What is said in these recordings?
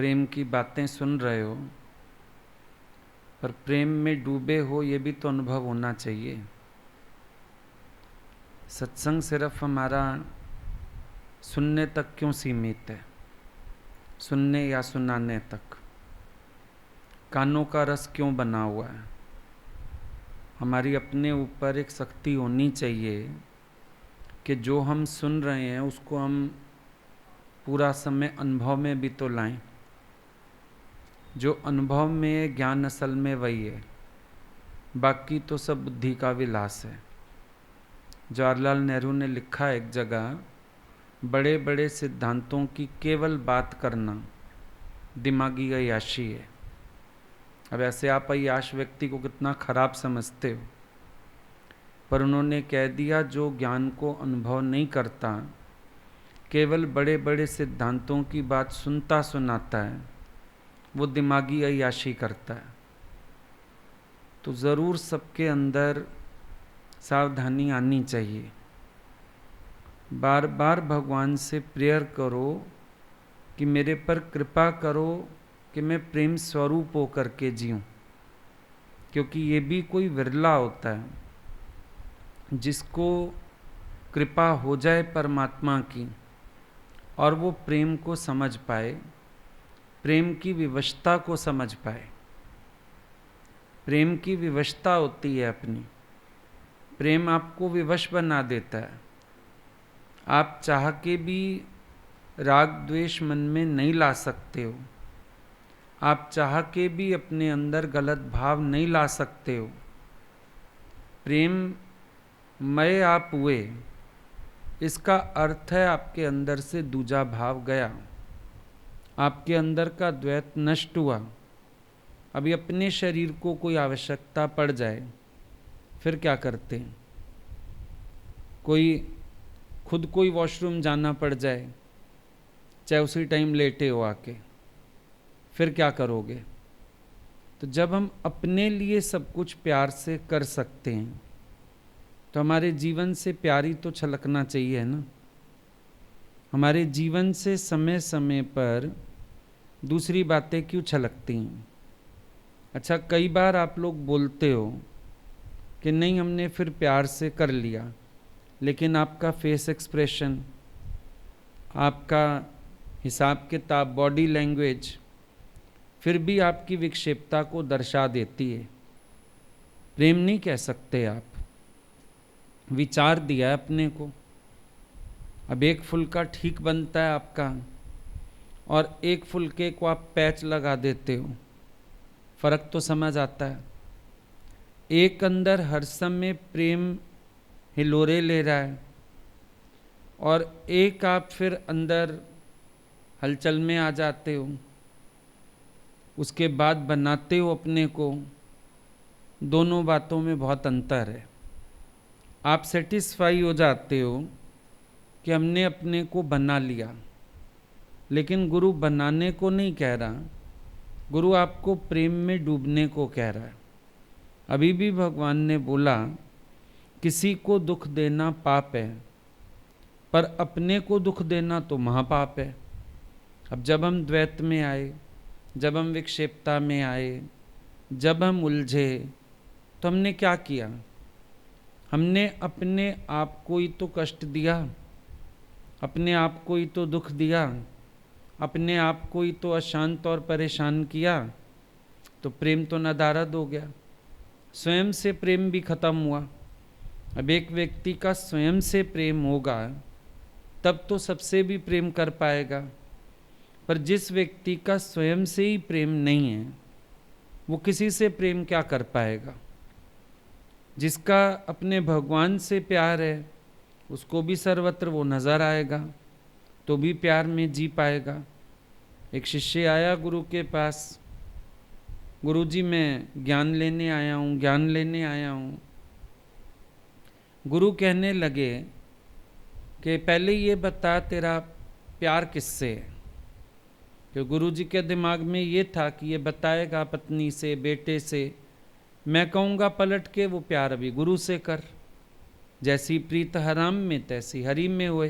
प्रेम की बातें सुन रहे हो, पर प्रेम में डूबे हो ये भी तो अनुभव होना चाहिए। सत्संग सिर्फ हमारा सुनने तक क्यों सीमित है? सुनने या सुनाने तक कानों का रस क्यों बना हुआ है? हमारी अपने ऊपर एक शक्ति होनी चाहिए कि जो हम सुन रहे हैं उसको हम पूरा समय अनुभव में भी तो लाएं। जो अनुभव में ज्ञान असल में वही है, बाकी तो सब बुद्धि का विलास है। जवाहरलाल नेहरू ने लिखा है एक जगह, बड़े बड़े सिद्धांतों की केवल बात करना दिमागी अय्याशी है। अब ऐसे आप अय्याश व्यक्ति को कितना खराब समझते हो, पर उन्होंने कह दिया जो ज्ञान को अनुभव नहीं करता, केवल बड़े बड़े सिद्धांतों की बात सुनता सुनाता है, वो दिमागी अय्याशी करता है। तो ज़रूर सबके अंदर सावधानी आनी चाहिए। बार बार भगवान से प्रेयर करो कि मेरे पर कृपा करो कि मैं प्रेम स्वरूप होकर के जीऊं, क्योंकि ये भी कोई विरला होता है जिसको कृपा हो जाए परमात्मा की और वो प्रेम को समझ पाए, प्रेम की विवशता को समझ पाए। प्रेम की विवशता होती है अपनी, प्रेम आपको विवश बना देता है। आप चाह के भी राग द्वेष मन में नहीं ला सकते हो, आप चाह के भी अपने अंदर गलत भाव नहीं ला सकते हो। प्रेम मय आप हुए, इसका अर्थ है आपके अंदर से दूजा भाव गया, आपके अंदर का द्वैत नष्ट हुआ। अभी अपने शरीर को कोई आवश्यकता पड़ जाए फिर क्या करते हैं? कोई खुद कोई वॉशरूम जाना पड़ जाए, चाहे उसी टाइम लेटे हो आके, फिर क्या करोगे? तो जब हम अपने लिए सब कुछ प्यार से कर सकते हैं तो हमारे जीवन से प्यार ही तो छलकना चाहिए ना। हमारे जीवन से समय समय पर दूसरी बातें क्यों छलकती हैं? अच्छा, कई बार आप लोग बोलते हो कि नहीं हमने फिर प्यार से कर लिया, लेकिन आपका फेस एक्सप्रेशन, आपका हिसाब किताब, बॉडी लैंग्वेज फिर भी आपकी विक्षेपता को दर्शा देती है। प्रेम नहीं कह सकते आप, विचार दिया है अपने को। अब एक फुलका ठीक बनता है आपका और एक फुलके को आप पैच लगा देते हो, फर्क तो समझ आता है। एक अंदर हर समय प्रेम हिलोरे ले रहा है और एक आप फिर अंदर हलचल में आ जाते हो, उसके बाद बनाते हो अपने को। दोनों बातों में बहुत अंतर है। आप सेटिस्फाई हो जाते हो कि हमने अपने को बना लिया, लेकिन गुरु बनाने को नहीं कह रहा, गुरु आपको प्रेम में डूबने को कह रहा है। अभी भी भगवान ने बोला किसी को दुख देना पाप है, पर अपने को दुख देना तो महापाप है। अब जब हम द्वैत में आए, जब हम विक्षेपता में आए, जब हम उलझे, तो हमने क्या किया? हमने अपने आप को ही तो कष्ट दिया, अपने आप को ही तो दुख दिया, अपने आप को ही तो अशांत और परेशान किया। तो प्रेम तो नदारद हो गया, स्वयं से प्रेम भी खत्म हुआ। अब एक व्यक्ति का स्वयं से प्रेम होगा तब तो सबसे भी प्रेम कर पाएगा, पर जिस व्यक्ति का स्वयं से ही प्रेम नहीं है वो किसी से प्रेम क्या कर पाएगा? जिसका अपने भगवान से प्यार है उसको भी सर्वत्र वो नजर आएगा, तो भी प्यार में जी पाएगा। एक शिष्य आया गुरु के पास, गुरु जी मैं ज्ञान लेने आया हूँ, ज्ञान लेने आया हूँ। गुरु कहने लगे कि पहले ये बता तेरा प्यार किससे है? तो गुरु जी के दिमाग में ये था कि ये बताएगा पत्नी से, बेटे से। मैं कहूँगा पलट के वो प्यार अभी गुरु से कर, जैसी प्रीत हराम में तैसी हरि में हुए।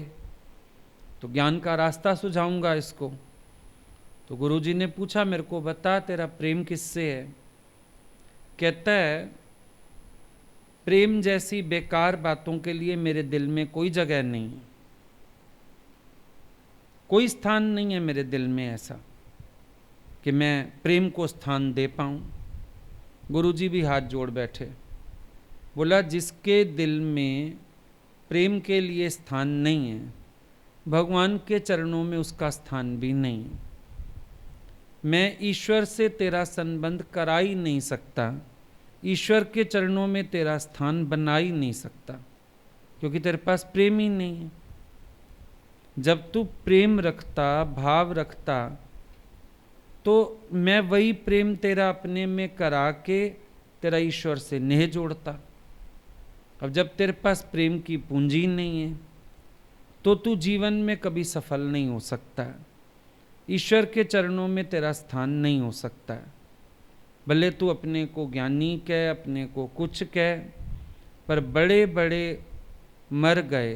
तो ज्ञान का रास्ता सुझाऊंगा इसको। तो गुरुजी ने पूछा, मेरे को बता तेरा प्रेम किससे है? कहता है, प्रेम जैसी बेकार बातों के लिए मेरे दिल में कोई जगह नहीं है, कोई स्थान नहीं है मेरे दिल में ऐसा कि मैं प्रेम को स्थान दे पाऊं। गुरुजी भी हाथ जोड़ बैठे। बोला, जिसके दिल में प्रेम के लिए स्थान नहीं है, भगवान के चरणों में उसका स्थान भी नहीं है। मैं ईश्वर से तेरा संबंध करा ही नहीं सकता, ईश्वर के चरणों में तेरा स्थान बना ही नहीं सकता, क्योंकि तेरे पास प्रेम ही नहीं है। जब तू प्रेम रखता, भाव रखता, तो मैं वही प्रेम तेरा अपने में करा के तेरा ईश्वर से नेह जोड़ता। अब जब तेरे पास प्रेम की पूंजी नहीं है तो तू जीवन में कभी सफल नहीं हो सकता है, ईश्वर के चरणों में तेरा स्थान नहीं हो सकता है। भले तू अपने को ज्ञानी कह, अपने को कुछ कह, पर बड़े बड़े मर गए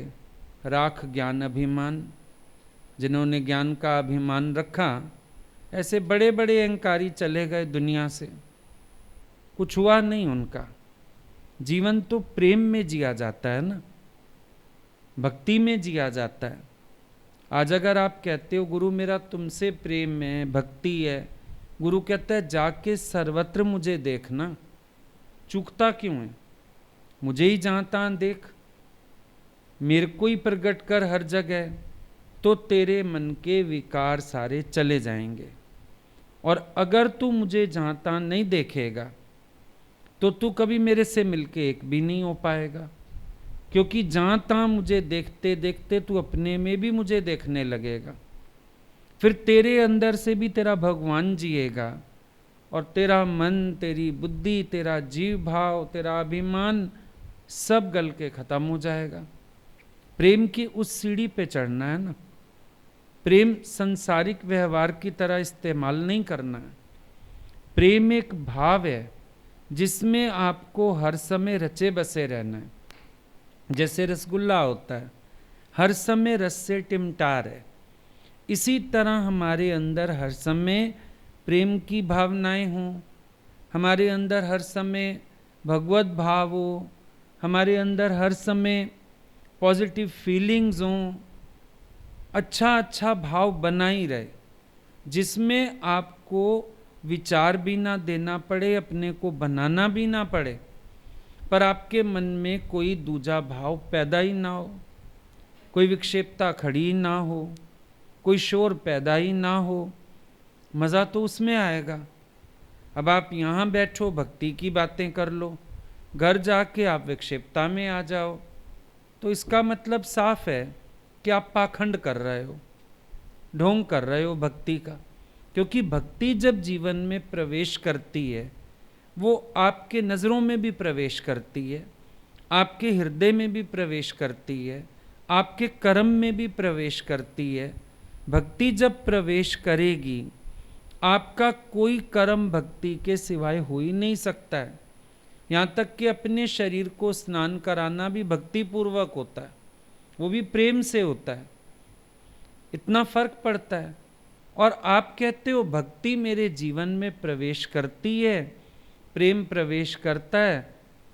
राख ज्ञान अभिमान। जिन्होंने ज्ञान का अभिमान रखा, ऐसे बड़े बड़े अहंकारी चले गए दुनिया से, कुछ हुआ नहीं उनका। जीवन तो प्रेम में जिया जाता है ना, भक्ति में जिया जाता है। आज अगर आप कहते हो गुरु मेरा तुमसे प्रेम है, भक्ति है, गुरु कहता है जाके सर्वत्र मुझे देखना, चूकता क्यों है? मुझे ही जहाँ तहाँ देख, मेरे को ही प्रकट कर हर जगह, तो तेरे मन के विकार सारे चले जाएंगे। और अगर तू मुझे जहाँ तहाँ नहीं देखेगा तो तू कभी मेरे से मिलके एक भी नहीं हो पाएगा, क्योंकि जहाँ तहाँ मुझे देखते देखते तू अपने में भी मुझे देखने लगेगा। फिर तेरे अंदर से भी तेरा भगवान जिएगा और तेरा मन, तेरी बुद्धि, तेरा जीव भाव, तेरा अभिमान सब गल के खत्म हो जाएगा। प्रेम की उस सीढ़ी पे चढ़ना है ना, प्रेम संसारिक व्यवहार की तरह इस्तेमाल नहीं करना है। प्रेम एक भाव है जिसमें आपको हर समय रचे बसे रहना है। जैसे रसगुल्ला होता है, हर समय रस से टिमटार है, इसी तरह हमारे अंदर हर समय प्रेम की भावनाएं हों, हमारे अंदर हर समय भगवत भाव हो, हमारे अंदर हर समय पॉजिटिव फीलिंग्स हों, अच्छा अच्छा भाव बना ही रहे, जिसमें आपको विचार भी ना देना पड़े, अपने को बनाना भी ना पड़े, पर आपके मन में कोई दूजा भाव पैदा ही ना हो, कोई विक्षेपता खड़ी ना हो, कोई शोर पैदा ही ना हो। मज़ा तो उसमें आएगा। अब आप यहाँ बैठो, भक्ति की बातें कर लो, घर जाके आप विक्षेपता में आ जाओ, तो इसका मतलब साफ है कि आप पाखंड कर रहे हो, ढोंग कर रहे हो भक्ति का। क्योंकि भक्ति जब जीवन में प्रवेश करती है, वो आपके नज़रों में भी प्रवेश करती है, आपके हृदय में भी प्रवेश करती है, आपके कर्म में भी प्रवेश करती है। भक्ति जब प्रवेश करेगी, आपका कोई कर्म भक्ति के सिवाय हो ही नहीं सकता है। यहाँ तक कि अपने शरीर को स्नान कराना भी भक्ति पूर्वक होता है, वो भी प्रेम से होता है। इतना फर्क पड़ता है। और आप कहते हो भक्ति मेरे जीवन में प्रवेश करती है, प्रेम प्रवेश करता है,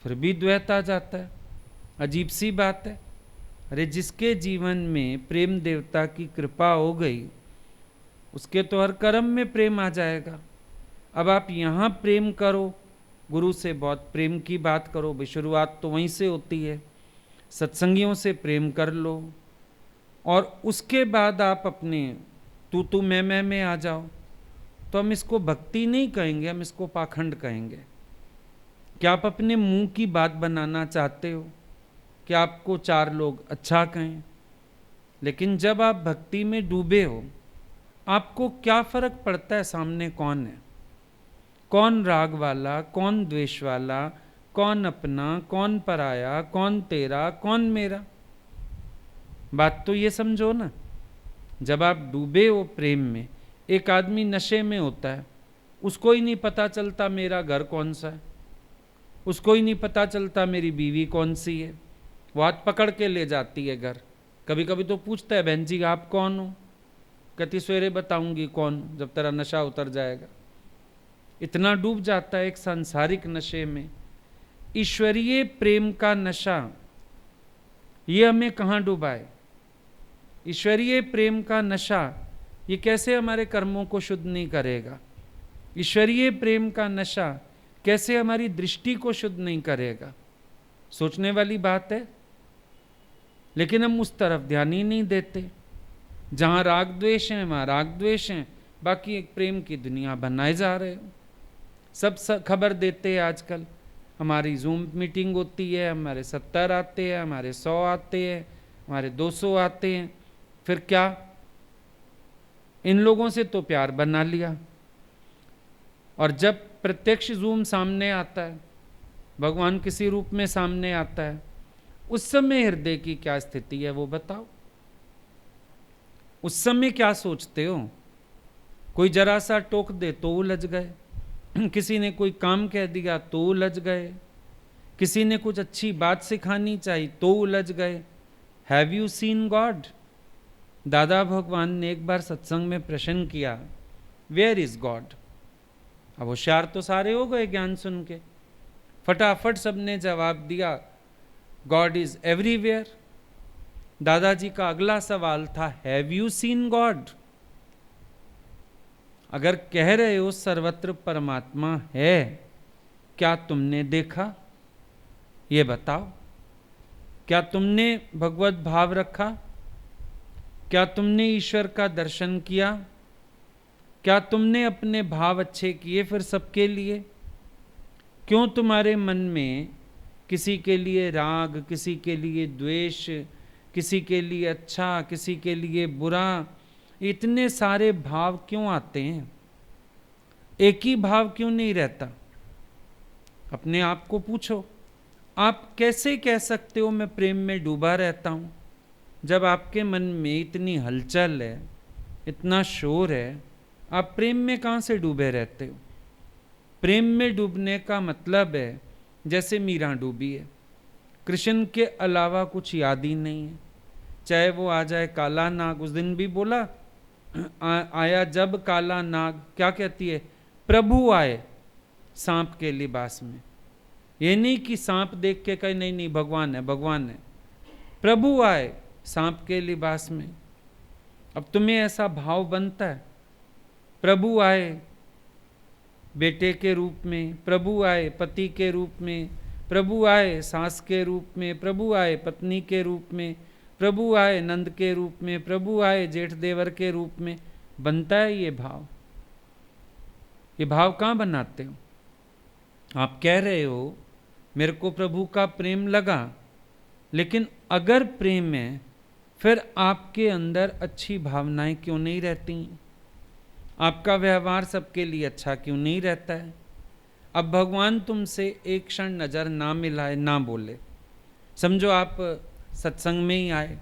फिर भी द्वैत आ जाता है। अजीब सी बात है। अरे जिसके जीवन में प्रेम देवता की कृपा हो गई, उसके तो हर कर्म में प्रेम आ जाएगा। अब आप यहाँ प्रेम करो, गुरु से बहुत प्रेम की बात करो, भाई शुरुआत तो वहीं से होती है, सत्संगियों से प्रेम कर लो, और उसके बाद आप अपने तू मैं में आ जाओ, तो हम इसको भक्ति नहीं कहेंगे, हम इसको पाखंड कहेंगे। क्या आप अपने मुंह की बात बनाना चाहते हो कि आपको चार लोग अच्छा कहें? लेकिन जब आप भक्ति में डूबे हो, आपको क्या फर्क पड़ता है सामने कौन है, कौन राग वाला, कौन द्वेष वाला, कौन अपना, कौन पराया, कौन तेरा, कौन मेरा। बात तो ये समझो ना। जब आप डूबे हो प्रेम में, एक आदमी नशे में होता है, उसको ही नहीं पता चलता मेरा घर कौन सा है, उसको ही नहीं पता चलता मेरी बीवी कौन सी है, वो हाथ पकड़ के ले जाती है घर। कभी कभी तो पूछता है, बहन जी आप कौन हो? कहती सवेरे बताऊंगी कौन, जब तेरा नशा उतर जाएगा। इतना डूब जाता है एक सांसारिक नशे में। ईश्वरीय प्रेम का नशा ये हमें कहाँ डुबाए? ईश्वरीय प्रेम का नशा ये कैसे हमारे कर्मों को शुद्ध नहीं करेगा? ईश्वरीय प्रेम का नशा कैसे हमारी दृष्टि को शुद्ध नहीं करेगा? सोचने वाली बात है। लेकिन हम उस तरफ ध्यान ही नहीं देते। जहां राग द्वेष है वहां राग द्वेष है, बाकी एक प्रेम की दुनिया बनाए जा रहे हो। सब खबर देते हैं आजकल। हमारी जूम मीटिंग होती है, हमारे 70 आते हैं, हमारे 100 आते हैं, हमारे 200 आते हैं। फिर क्या? इन लोगों से तो प्यार बना लिया। और जब प्रत्यक्ष जूम सामने आता है, भगवान किसी रूप में सामने आता है, उस समय हृदय की क्या स्थिति है वो बताओ। उस समय क्या सोचते हो? कोई जरा सा टोक दे तो उलझ गए, किसी ने कोई काम कह दिया तो उलझ गए, किसी ने कुछ अच्छी बात सिखानी चाहिए तो उलझ गए। Have you seen God? दादा भगवान ने एक बार सत्संग में प्रश्न किया, वेयर इज गॉड? अब होशियार तो सारे हो गए ज्ञान सुन के, फटाफट सबने जवाब दिया, गॉड इज एवरीवेयर। दादाजी का अगला सवाल था, हैव यू सीन गॉड? अगर कह रहे हो सर्वत्र परमात्मा है, क्या तुमने देखा? ये बताओ। क्या तुमने भगवत भाव रखा? क्या तुमने ईश्वर का दर्शन किया? क्या तुमने अपने भाव अच्छे किए फिर सबके लिए? क्यों तुम्हारे मन में किसी के लिए राग, किसी के लिए द्वेष, किसी के लिए अच्छा, किसी के लिए बुरा, इतने सारे भाव क्यों आते हैं? एक ही भाव क्यों नहीं रहता? अपने आप को पूछो। आप कैसे कह सकते हो मैं प्रेम में डूबा रहता हूं, जब आपके मन में इतनी हलचल है, इतना शोर है? आप प्रेम में कहां से डूबे रहते हो? प्रेम में डूबने का मतलब है जैसे मीरा डूबी है, कृष्ण के अलावा कुछ याद ही नहीं है। चाहे वो आ जाए काला नाग, उस दिन भी बोला आया जब काला नाग, क्या कहती है? प्रभु आए सांप के लिबास में। ये नहीं कि सांप देख के कहे नहीं नहीं भगवान है, भगवान है। प्रभु आए सांप के लिबास में। अब तुम्हें ऐसा भाव बनता है? प्रभु आए बेटे के रूप में, प्रभु आए पति के रूप में, प्रभु आए सास के रूप में, प्रभु आए पत्नी के रूप में, प्रभु आए नंद के रूप में, प्रभु आए जेठ देवर के रूप में। बनता है ये भाव? ये भाव कहाँ बनाते हो? आप कह रहे हो मेरे को प्रभु का प्रेम लगा, लेकिन अगर प्रेम है फिर आपके अंदर अच्छी भावनाएं क्यों नहीं रहती? आपका व्यवहार सबके लिए अच्छा क्यों नहीं रहता है? अब भगवान तुमसे एक क्षण नजर ना मिलाए, ना बोले, समझो आप सत्संग में ही आए,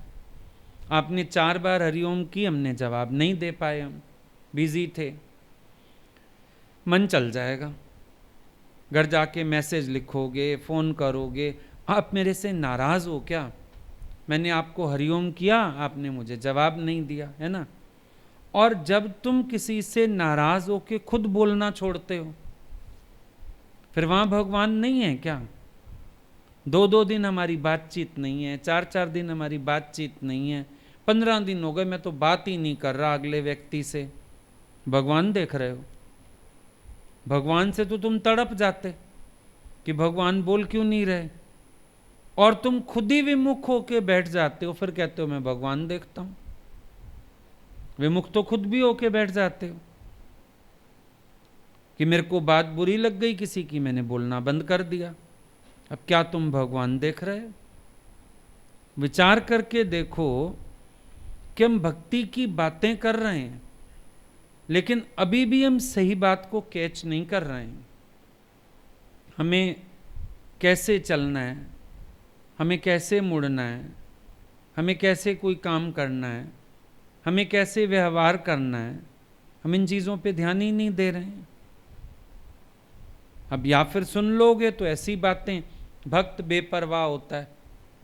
आपने 4 बार हरिओम की, हमने जवाब नहीं दे पाए, हम बिजी थे, मन चल जाएगा। घर जाके मैसेज लिखोगे, फोन करोगे, आप मेरे से नाराज हो क्या? मैंने आपको हरिओम किया, आपने मुझे जवाब नहीं दिया, है ना? और जब तुम किसी से नाराज हो के खुद बोलना छोड़ते हो, फिर वहां भगवान नहीं है क्या? 2-2 दिन हमारी बातचीत नहीं है, 4-4 दिन हमारी बातचीत नहीं है, 15 दिन हो गए मैं तो बात ही नहीं कर रहा अगले व्यक्ति से। भगवान देख रहे हो? भगवान से तो तुम तड़प जाते कि भगवान बोल क्यों नहीं रहे, और तुम खुद ही विमुख होके बैठ जाते हो, फिर कहते हो मैं भगवान देखता हूं। विमुख तो खुद भी होके बैठ जाते हो कि मेरे को बात बुरी लग गई किसी की, मैंने बोलना बंद कर दिया। अब क्या तुम भगवान देख रहे हो? विचार करके देखो कि हम भक्ति की बातें कर रहे हैं, लेकिन अभी भी हम सही बात को कैच नहीं कर रहे हैं। हमें कैसे चलना है, हमें कैसे मुड़ना है, हमें कैसे कोई काम करना है, हमें कैसे व्यवहार करना है, हम इन चीज़ों पे ध्यान ही नहीं दे रहे हैं। अब या फिर सुन लोगे तो ऐसी बातें, भक्त बेपरवाह होता है।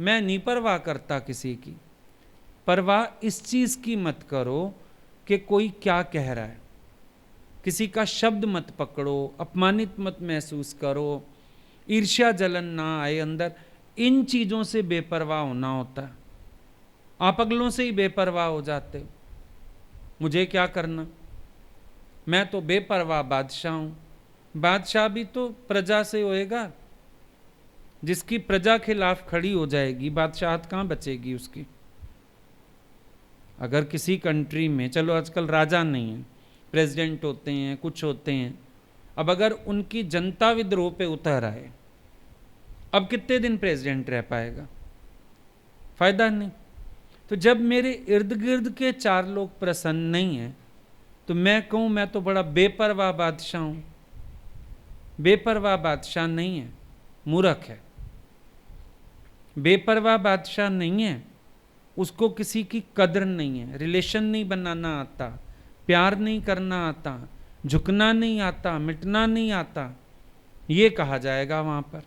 मैं नहीं परवाह करता किसी की। परवाह इस चीज़ की मत करो कि कोई क्या कह रहा है, किसी का शब्द मत पकड़ो, अपमानित मत महसूस करो, ईर्ष्या जलन ना आए अंदर। इन चीजों से बेपरवाह होना होता है। आप अगलों से ही बेपरवाह हो जाते हो, मुझे क्या करना, मैं तो बेपरवाह बादशाह हूं। बादशाह भी तो प्रजा से होएगा, जिसकी प्रजा खिलाफ खड़ी हो जाएगी बादशाहत कहां बचेगी उसकी। अगर किसी कंट्री में, चलो आजकल राजा नहीं है, प्रेसिडेंट होते हैं, कुछ होते हैं, अब अगर उनकी जनता विद्रोह पे उतर आए, अब कितने दिन प्रेसिडेंट रह पाएगा, फायदा नहीं। तो जब मेरे इर्द गिर्द के चार लोग प्रसन्न नहीं हैं, तो मैं कहूं मैं तो बड़ा बेपरवाह बादशाह हूं। बेपरवाह बादशाह नहीं है, मूर्ख है। बेपरवाह बादशाह नहीं है, उसको किसी की कदर नहीं है, रिलेशन नहीं बनाना आता, प्यार नहीं करना आता, झुकना नहीं आता, मिटना नहीं आता, ये कहा जाएगा वहां पर।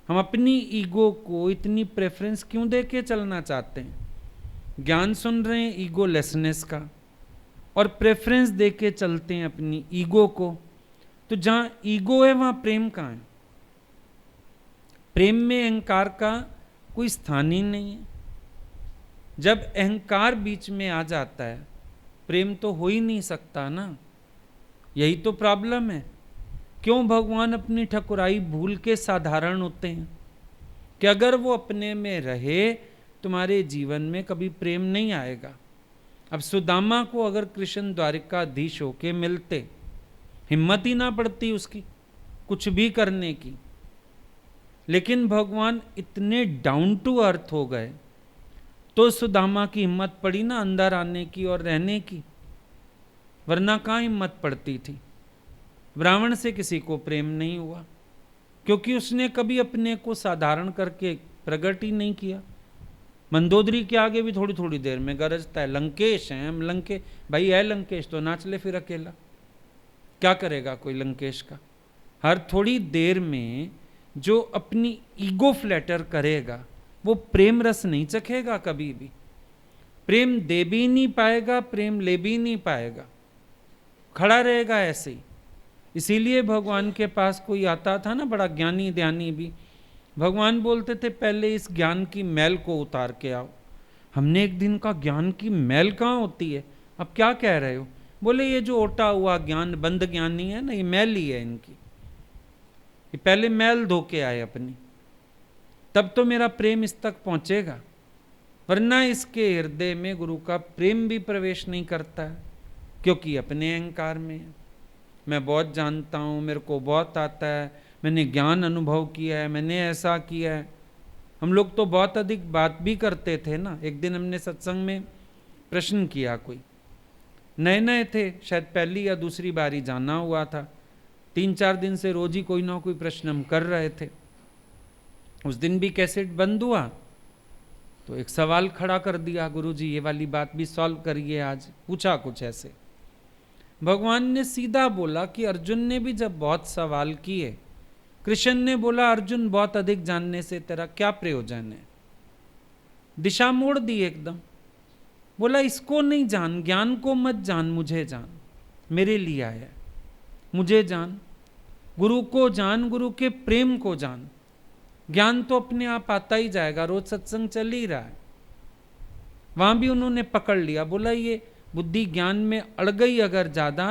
हम अपनी ईगो को इतनी प्रेफरेंस क्यों दे के चलना चाहते हैं? ज्ञान सुन रहे हैं ईगो लेसनेस का, और प्रेफरेंस दे के चलते हैं अपनी ईगो को। तो जहां ईगो है वहां प्रेम कहां है? प्रेम में अहंकार का कोई स्थान ही नहीं है। जब अहंकार बीच में आ जाता है, प्रेम तो हो ही नहीं सकता ना। यही तो प्रॉब्लम है। क्यों भगवान अपनी ठकुराई भूल के साधारण होते हैं कि अगर वो अपने में रहे तुम्हारे जीवन में कभी प्रेम नहीं आएगा। अब सुदामा को अगर कृष्ण द्वारिकाधीश होके मिलते, हिम्मत ही ना पड़ती उसकी कुछ भी करने की, लेकिन भगवान इतने डाउन टू अर्थ हो गए तो सुदामा की हिम्मत पड़ी ना अंदर आने की और रहने की, वरना कहाँ हिम्मत पड़ती थी। ब्राह्मण से किसी को प्रेम नहीं हुआ क्योंकि उसने कभी अपने को साधारण करके प्रकट ही नहीं किया। मंदोदरी के आगे भी थोड़ी थोड़ी देर में गरजता है, लंकेश हैं हम, लंके भाई है लंकेश तो नाच ले फिर अकेला, क्या करेगा कोई लंकेश का। हर थोड़ी देर में जो अपनी ईगो फ्लैटर करेगा वो प्रेम रस नहीं चखेगा कभी भी, प्रेम दे भी नहीं पाएगा, प्रेम ले भी नहीं पाएगा, खड़ा रहेगा ऐसे ही। इसीलिए भगवान के पास कोई आता था ना बड़ा ज्ञानी ध्यानी भी, भगवान बोलते थे पहले इस ज्ञान की मैल को उतार के आओ। हमने एक दिन का ज्ञान की मैल कहाँ होती है, अब क्या कह रहे हो? बोले ये जो ओटा हुआ ज्ञान बंद ज्ञान नहीं है ना, ये मैल ही है इनकी, ये पहले मैल धो के आए अपनी, तब तो मेरा प्रेम इस तक पहुंचेगा, वरना इसके हृदय में गुरु का प्रेम भी प्रवेश नहीं करता है क्योंकि अपने अहंकार में है। मैं बहुत जानता हूँ, मेरे को बहुत आता है, मैंने ज्ञान अनुभव किया है, मैंने ऐसा किया है। हम लोग तो बहुत अधिक बात भी करते थे ना। एक दिन हमने सत्संग में प्रश्न किया, कोई नए नए थे, शायद पहली या दूसरी बारी जाना हुआ था, 3-4 दिन से रोज ही कोई ना कोई प्रश्न हम कर रहे थे। उस दिन भी कैसेट बंद हुआ तो एक सवाल खड़ा कर दिया, गुरुजी ये वाली बात भी सॉल्व करिए आज। पूछा कुछ ऐसे, भगवान ने सीधा बोला कि अर्जुन ने भी जब बहुत सवाल किए, कृष्ण ने बोला अर्जुन बहुत अधिक जानने से तेरा क्या प्रयोजन है। दिशा मोड़ दी एकदम, बोला इसको नहीं जान, ज्ञान को मत जान, मुझे जान, मेरे लिए आया, मुझे जान, गुरु को जान, गुरु के प्रेम को जान। ज्ञान तो अपने आप आता ही जाएगा, रोज सत्संग चल ही रहा है। वहां भी उन्होंने पकड़ लिया, बोला ये बुद्धि ज्ञान में अड़ गई अगर ज्यादा,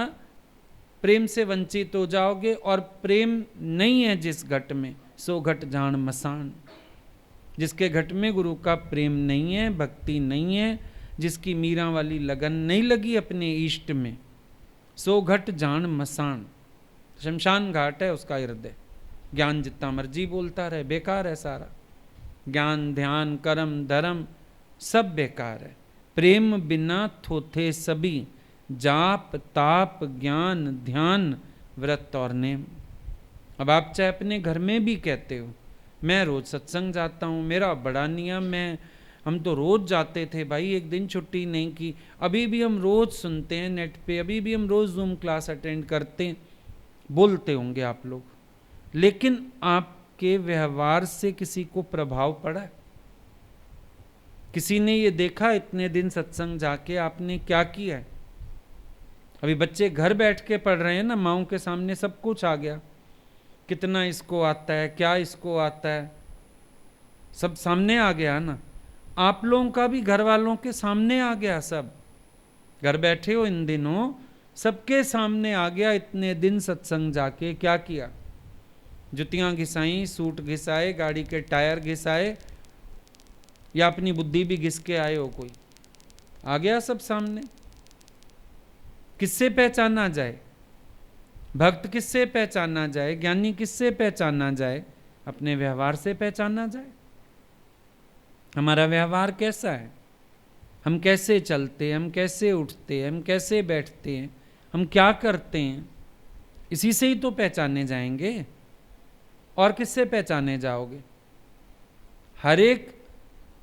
प्रेम से वंचित हो जाओगे, और प्रेम नहीं है जिस घट में सो घट जान मसान। जिसके घट में गुरु का प्रेम नहीं है, भक्ति नहीं है, जिसकी मीरा वाली लगन नहीं लगी अपने इष्ट में, सो घट जान मसान। शमशान घाट है उसका हृदय। ज्ञान जितना मर्जी बोलता रहे, बेकार है सारा। ज्ञान ध्यान कर्म धर्म सब बेकार है। प्रेम बिना थोथे सभी, जाप ताप ज्ञान ध्यान व्रत और नेम। अब आप चाहे अपने घर में भी कहते हो मैं रोज सत्संग जाता हूँ, मेरा बड़ा नियम है, हम तो रोज जाते थे भाई, एक दिन छुट्टी नहीं की, अभी भी हम रोज सुनते हैं नेट पे, अभी भी हम रोज जूम क्लास अटेंड करते हैं, बोलते होंगे आप लोग, लेकिन आपके व्यवहार से किसी को प्रभाव पड़ा है? किसी ने ये देखा इतने दिन सत्संग जाके आपने क्या किया है? अभी बच्चे घर बैठ के पढ़ रहे हैं ना, माओं के सामने सब कुछ आ गया, कितना इसको आता है, क्या इसको आता है, सब सामने आ गया ना। आप लोगों का भी घर वालों के सामने आ गया, सब घर बैठे हो इन दिनों, सबके सामने आ गया। इतने दिन सत्संग जाके क्या किया? जुतियां घिसाई, सूट घिसाए, गाड़ी के टायर घिसाए, या अपनी बुद्धि भी घिस के आए हो? कोई आ गया सब सामने। किससे पहचाना जाए? भक्त किससे पहचाना जाए? ज्ञानी किससे पहचाना जाए? अपने व्यवहार से पहचाना जाए। हमारा व्यवहार कैसा है? हम कैसे चलते हैं, हम कैसे उठते हैं, हम कैसे बैठते हैं, हम क्या करते हैं, इसी से ही तो पहचाने जाएंगे। और किससे पहचाने जाओगे? हर एक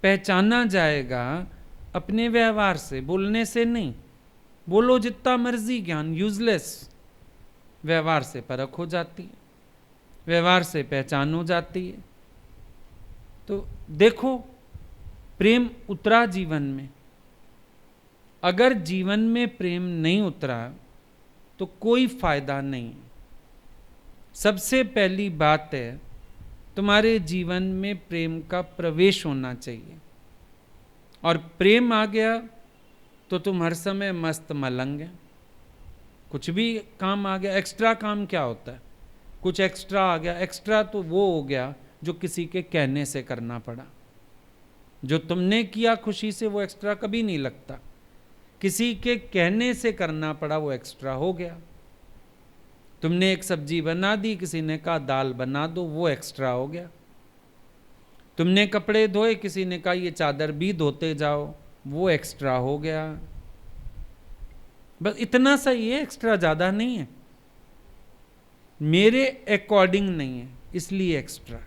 पहचाना जाएगा अपने व्यवहार से, बोलने से नहीं। बोलो जितना मर्जी ज्ञान, यूजलेस। व्यवहार से परख हो जाती है, व्यवहार से पहचान हो जाती है। तो देखो, प्रेम उतरा जीवन में। अगर जीवन में प्रेम नहीं उतरा तो कोई फायदा नहीं। सबसे पहली बात है, तुम्हारे जीवन में प्रेम का प्रवेश होना चाहिए। और प्रेम आ गया तो तुम हर समय मस्त मलंग हैं। कुछ भी काम आ गया, एक्स्ट्रा काम क्या होता है? कुछ एक्स्ट्रा आ गया, एक्स्ट्रा तो वो हो गया जो किसी के कहने से करना पड़ा। जो तुमने किया खुशी से, वो एक्स्ट्रा कभी नहीं लगता। किसी के कहने से करना पड़ा, वो एक्स्ट्रा हो गया। तुमने एक सब्जी बना दी, किसी ने कहा दाल बना दो, वो एक्स्ट्रा हो गया। तुमने कपड़े धोए, किसी ने कहा ये चादर भी धोते जाओ, वो एक्स्ट्रा हो गया। बस इतना सही है, एक्स्ट्रा ज्यादा नहीं है। मेरे अकॉर्डिंग नहीं है, इसलिए एक्स्ट्रा।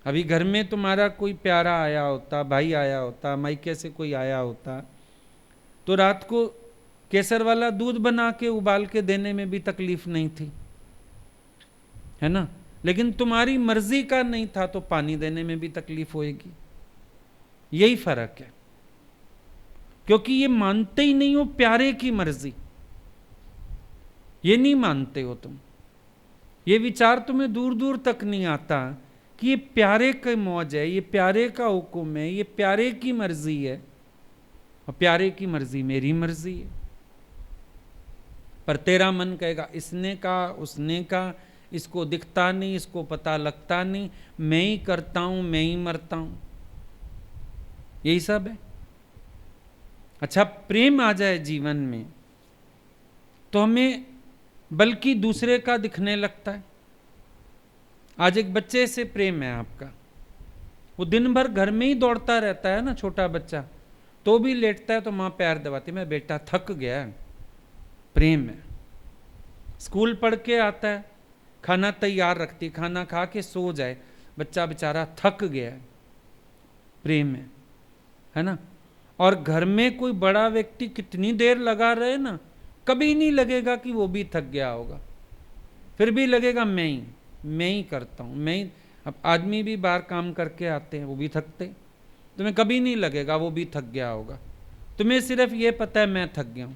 अभी घर में तुम्हारा कोई प्यारा आया होता, भाई आया होता, मायके से कोई आया होता, तो रात को केसर वाला दूध बना के उबाल के देने में भी तकलीफ नहीं थी, है ना। लेकिन तुम्हारी मर्जी का नहीं था तो पानी देने में भी तकलीफ होएगी। यही फर्क है, क्योंकि ये मानते ही नहीं हो प्यारे की मर्जी। ये नहीं मानते हो तुम। ये विचार तुम्हें दूर दूर तक नहीं आता कि ये प्यारे का मौज है, ये प्यारे का हुक्म है, ये प्यारे की मर्जी है। और प्यारे की मर्जी मेरी मर्जी है। पर तेरा मन कहेगा इसने कहा, उसने कहा, इसको दिखता नहीं, इसको पता लगता नहीं, मैं ही करता हूं, मैं ही मरता हूं। यही सब है। अच्छा, प्रेम आ जाए जीवन में तो हमें बल्कि दूसरे का दिखने लगता है। आज एक बच्चे से प्रेम है आपका, वो दिन भर घर में ही दौड़ता रहता है ना, छोटा बच्चा, तो भी लेटता है तो माँ पैर दबाती, मैं बेटा थक गया। प्रेम है। स्कूल पढ़ के आता है, खाना तैयार रखती, खाना खा के सो जाए, बच्चा बेचारा थक गया। प्रेम है ना। और घर में कोई बड़ा व्यक्ति कितनी देर लगा रहे ना, कभी नहीं लगेगा कि वो भी थक गया होगा, फिर भी लगेगा मैं ही करता हूं, मैं ही। अब आदमी भी बाहर काम करके आते हैं, वो भी थकते, तुम्हें कभी नहीं लगेगा वो भी थक गया होगा। तुम्हें सिर्फ ये पता है मैं थक गया हूं,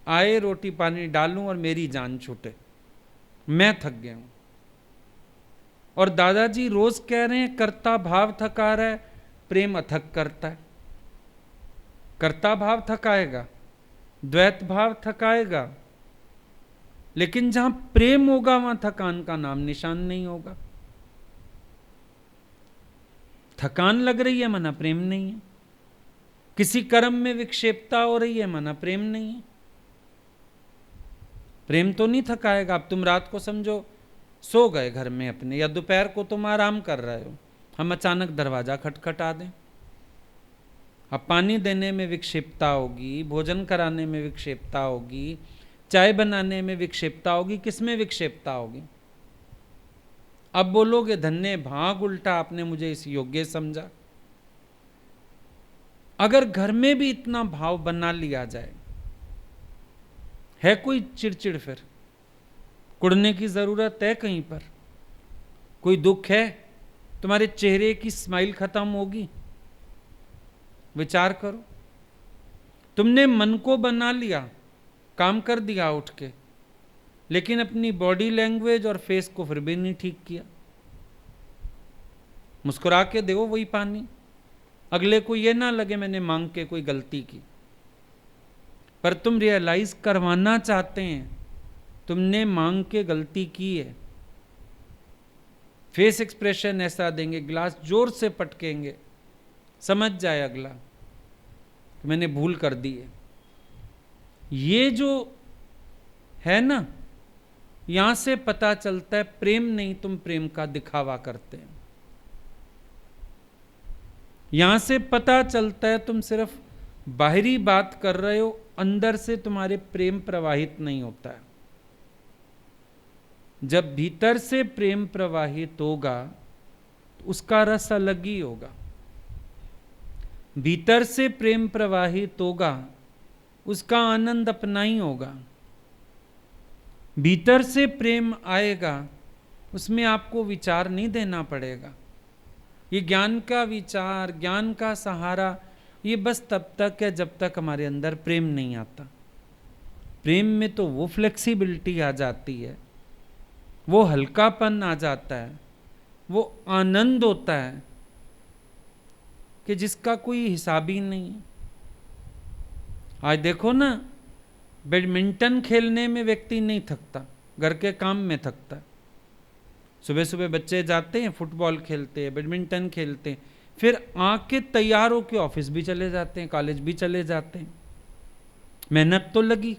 आए रोटी पानी डालूं और मेरी जान छूटे, मैं थक गया हूं। और दादाजी रोज कह रहे हैं कर्ता भाव थका रहा है, प्रेम अथक करता है। कर्ता भाव थकाएगा, द्वैत भाव थकाएगा, लेकिन जहां प्रेम होगा वहां थकान का नाम निशान नहीं होगा। थकान लग रही है माना प्रेम नहीं है, किसी कर्म में विक्षेपता हो रही है माना प्रेम नहीं है। प्रेम तो नहीं थकाएगा। अब तुम रात को समझो सो गए घर में अपने, या दोपहर को तुम आराम कर रहे हो, हम अचानक दरवाजा खटखटा दें, अब पानी देने में विक्षेपता होगी, भोजन कराने में विक्षेपता होगी, चाय बनाने में विक्षेपता होगी, किसमें विक्षेपता होगी? अब बोलोगे धन्य भाग, उल्टा आपने मुझे इस योग्य समझा। अगर घर में भी इतना भाव बना लिया जाए, है कोई चिड़चिड़, फिर कुड़ने की जरूरत है कहीं पर? कोई दुख है, तुम्हारे चेहरे की स्माइल खत्म होगी? विचार करो। तुमने मन को बना लिया काम कर दिया उठ के, लेकिन अपनी बॉडी लैंग्वेज और फेस को फिर भी नहीं ठीक किया। मुस्कुरा के दो वही पानी, अगले को ये ना लगे मैंने मांग के कोई गलती की। पर तुम रियलाइज करवाना चाहते हैं तुमने मांग के गलती की है। फेस एक्सप्रेशन ऐसा देंगे, गिलास जोर से पटकेंगे, समझ जाए अगला कि मैंने भूल कर दी है। ये जो है ना, यहां से पता चलता है प्रेम नहीं, तुम प्रेम का दिखावा करते हैं। यहां से पता चलता है तुम सिर्फ बाहरी बात कर रहे हो, अंदर से तुम्हारे प्रेम प्रवाहित नहीं होता है। जब भीतर से प्रेम प्रवाहित होगा तो उसका रस अलग ही होगा। भीतर से प्रेम प्रवाहित होगा, उसका आनंद अपना ही होगा। भीतर से प्रेम आएगा, उसमें आपको विचार नहीं देना पड़ेगा। ये ज्ञान का विचार, ज्ञान का सहारा, ये बस तब तक है जब तक हमारे अंदर प्रेम नहीं आता। प्रेम में तो वो फ्लेक्सिबिलिटी आ जाती है, वो हल्कापन आ जाता है, वो आनंद होता है कि जिसका कोई हिसाब ही नहीं है। आज देखो ना, बैडमिंटन खेलने में व्यक्ति नहीं थकता, घर के काम में थकता है। सुबह सुबह बच्चे जाते हैं, फुटबॉल खेलते हैं, बैडमिंटन खेलते हैं, फिर आके तैयार होके ऑफिस भी चले जाते हैं, कॉलेज भी चले जाते हैं। मेहनत तो लगी,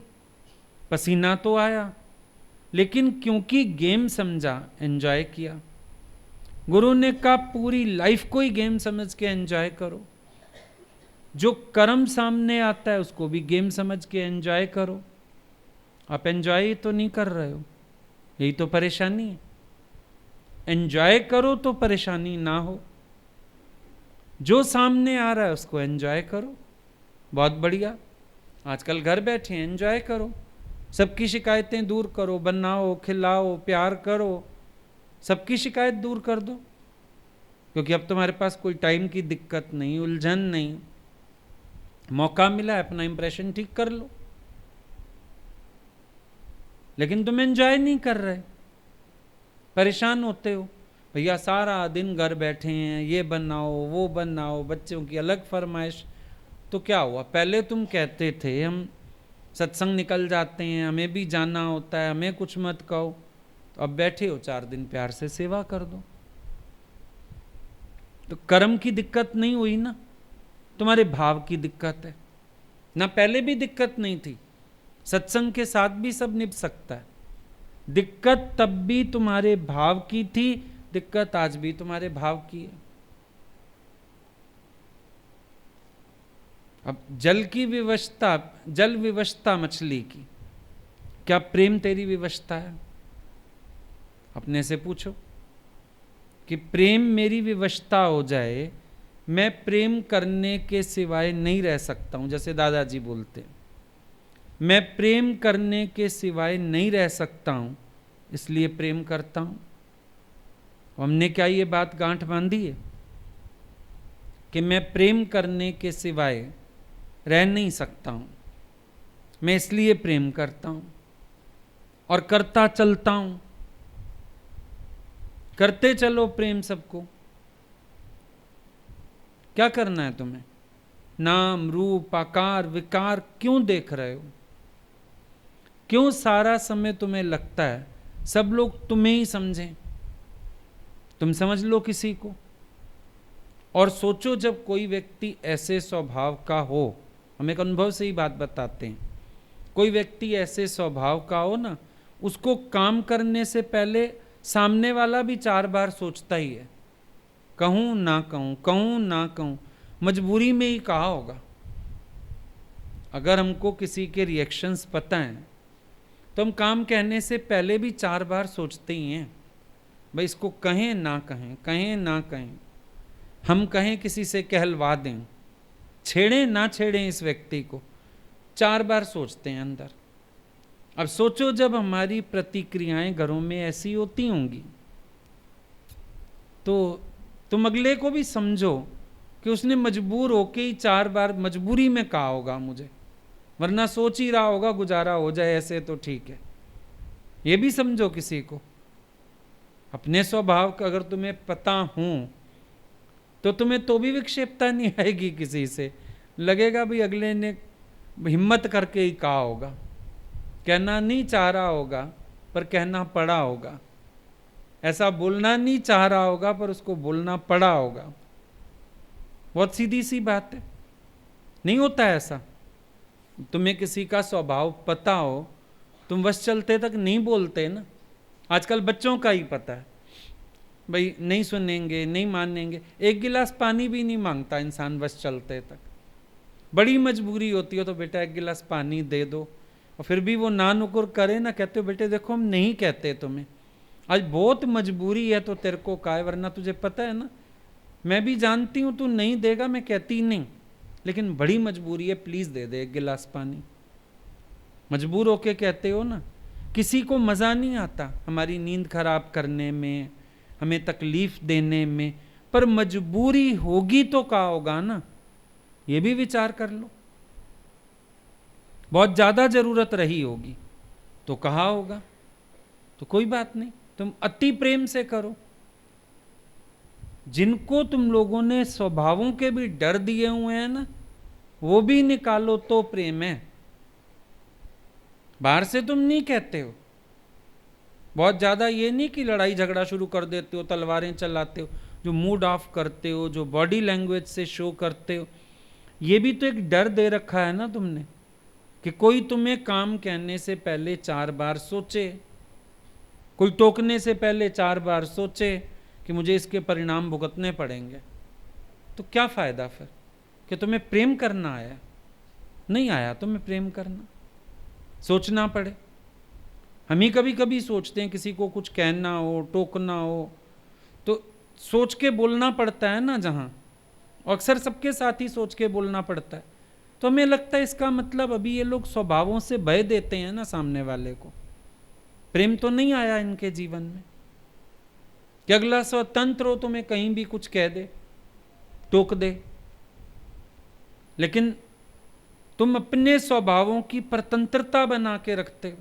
पसीना तो आया, लेकिन क्योंकि गेम समझा, एंजॉय किया। गुरु ने कहा पूरी लाइफ को ही गेम समझ के एंजॉय करो। जो कर्म सामने आता है उसको भी गेम समझ के एंजॉय करो। आप एंजॉय तो नहीं कर रहे हो, यही तो परेशानी है। एंजॉय करो तो परेशानी ना हो। जो सामने आ रहा है उसको एंजॉय करो, बहुत बढ़िया। आजकल घर बैठे एंजॉय करो, सबकी शिकायतें दूर करो, बनाओ, खिलाओ, प्यार करो, सबकी शिकायत दूर कर दो। क्योंकि अब तुम्हारे पास कोई टाइम की दिक्कत नहीं, उलझन नहीं, मौका मिला है, अपना इंप्रेशन ठीक कर लो। लेकिन तुम एंजॉय नहीं कर रहे, परेशान होते हो। भैया सारा दिन घर बैठे हैं, ये बनाओ वो बनाओ, बच्चों की अलग फरमाइश। तो क्या हुआ, पहले तुम कहते थे हम सत्संग निकल जाते हैं, हमें भी जाना होता है, हमें कुछ मत कहो। तो अब बैठे हो, 4 दिन प्यार से सेवा कर दो। तो कर्म की दिक्कत नहीं हुई ना, तुम्हारे भाव की दिक्कत है ना। पहले भी दिक्कत नहीं थी, सत्संग के साथ भी सब निभ सकता है। दिक्कत तब भी तुम्हारे भाव की थी, दिक्कत आज भी तुम्हारे भाव की है। अब जल की विवशता, जल विवशता मछली की, क्या प्रेम तेरी विवशता है? अपने से पूछो कि प्रेम मेरी विवशता हो जाए, मैं प्रेम करने के सिवाय नहीं रह सकता हूं। जैसे दादाजी बोलते, मैं प्रेम करने के सिवाय नहीं रह सकता हूं, इसलिए प्रेम करता हूं। हमने क्या ये बात गांठ बांधी है कि मैं प्रेम करने के सिवाय रह नहीं सकता हूं, मैं इसलिए प्रेम करता हूं और करता चलता हूं। करते चलो प्रेम सबको। क्या करना है तुम्हें? नाम रूप आकार विकार क्यों देख रहे हो? क्यों सारा समय तुम्हें लगता है सब लोग तुम्हें ही समझें? तुम समझ लो किसी को। और सोचो जब कोई व्यक्ति ऐसे स्वभाव का हो, हम एक अनुभव से ही बात बताते हैं, कोई व्यक्ति ऐसे स्वभाव का हो ना, उसको काम करने से पहले सामने वाला भी 4 बार सोचता ही है, कहूं ना कहूं, कहूं ना कहूं। मजबूरी में ही कहा होगा। अगर हमको किसी के रिएक्शंस पता हैं तो हम काम कहने से पहले भी 4 बार सोचते ही हैं, भाई इसको कहें ना कहें, कहें ना कहें, हम कहें किसी से कहलवा दें, छेड़ें ना छेड़ें इस व्यक्ति को, 4 बार सोचते हैं अंदर। अब सोचो जब हमारी प्रतिक्रियाएं घरों में ऐसी होती होंगी तो तुम अगले को भी समझो कि उसने मजबूर होके ही 4 बार मजबूरी में कहा होगा मुझे, वरना सोच ही रहा होगा गुजारा हो जाए ऐसे तो ठीक है। ये भी समझो किसी को, अपने स्वभाव का अगर तुम्हें पता हो तो तुम्हें तो भी विक्षेपता नहीं आएगी किसी से, लगेगा भी अगले ने हिम्मत करके ही कहा होगा, कहना नहीं चाह रहा होगा पर कहना पड़ा होगा, ऐसा बोलना नहीं चाह रहा होगा पर उसको बोलना पड़ा होगा। बहुत सीधी सी बात है, नहीं होता है ऐसा। तुम्हें किसी का स्वभाव पता हो, तुम बस चलते तक नहीं बोलते ना। आजकल बच्चों का ही पता है, भाई नहीं सुनेंगे, नहीं मानेंगे, एक गिलास पानी भी नहीं मांगता इंसान बस चलते तक। बड़ी मजबूरी होती हो तो बेटा एक गिलास पानी दे दो, और फिर भी वो ना नुकुर करे ना, कहते हो बेटे देखो हम नहीं कहते तुम्हें, आज बहुत मजबूरी है तो तेरे को का है, वरना तुझे पता है ना मैं भी जानती हूँ तू नहीं देगा, मैं कहती नहीं, लेकिन बड़ी मजबूरी है, प्लीज दे दे एक गिलास पानी। मजबूर होके कहते हो ना। किसी को मजा नहीं आता हमारी नींद खराब करने में, हमें तकलीफ देने में, पर मजबूरी होगी तो क्या होगा ना, ये भी विचार कर लो। बहुत ज्यादा जरूरत रही होगी तो कहा होगा, तो कोई बात नहीं, तुम अति प्रेम से करो। जिनको तुम लोगों ने स्वभावों के भी डर दिए हुए हैं ना, वो भी निकालो तो प्रेम है। बाहर से तुम नहीं कहते हो, बहुत ज्यादा ये नहीं कि लड़ाई झगड़ा शुरू कर देते हो, तलवारें चलाते हो, जो मूड ऑफ करते हो, जो बॉडी लैंग्वेज से शो करते हो, ये भी तो एक डर दे रखा है ना तुमने, कि कोई तुम्हें काम कहने से पहले 4 बार सोचे, कोई टोकने से पहले 4 बार सोचे कि मुझे इसके परिणाम भुगतने पड़ेंगे। तो क्या फायदा फिर कि तुम्हें प्रेम करना आया? नहीं आया तुम्हें प्रेम करना, सोचना पड़े। हम ही कभी कभी सोचते हैं किसी को कुछ कहना हो, टोकना हो, तो सोच के बोलना पड़ता है ना जहाँ, और अक्सर सबके साथ ही सोच के बोलना पड़ता है। तो हमें लगता है इसका मतलब अभी ये लोग स्वभावों से भय देते हैं ना सामने वाले को, प्रेम तो नहीं आया इनके जीवन में, कि अगला स्वतंत्र हो तुम्हें कहीं भी कुछ कह दे, टोक दे। लेकिन तुम अपने स्वभावों की स्वतंत्रता बना के रखते हो।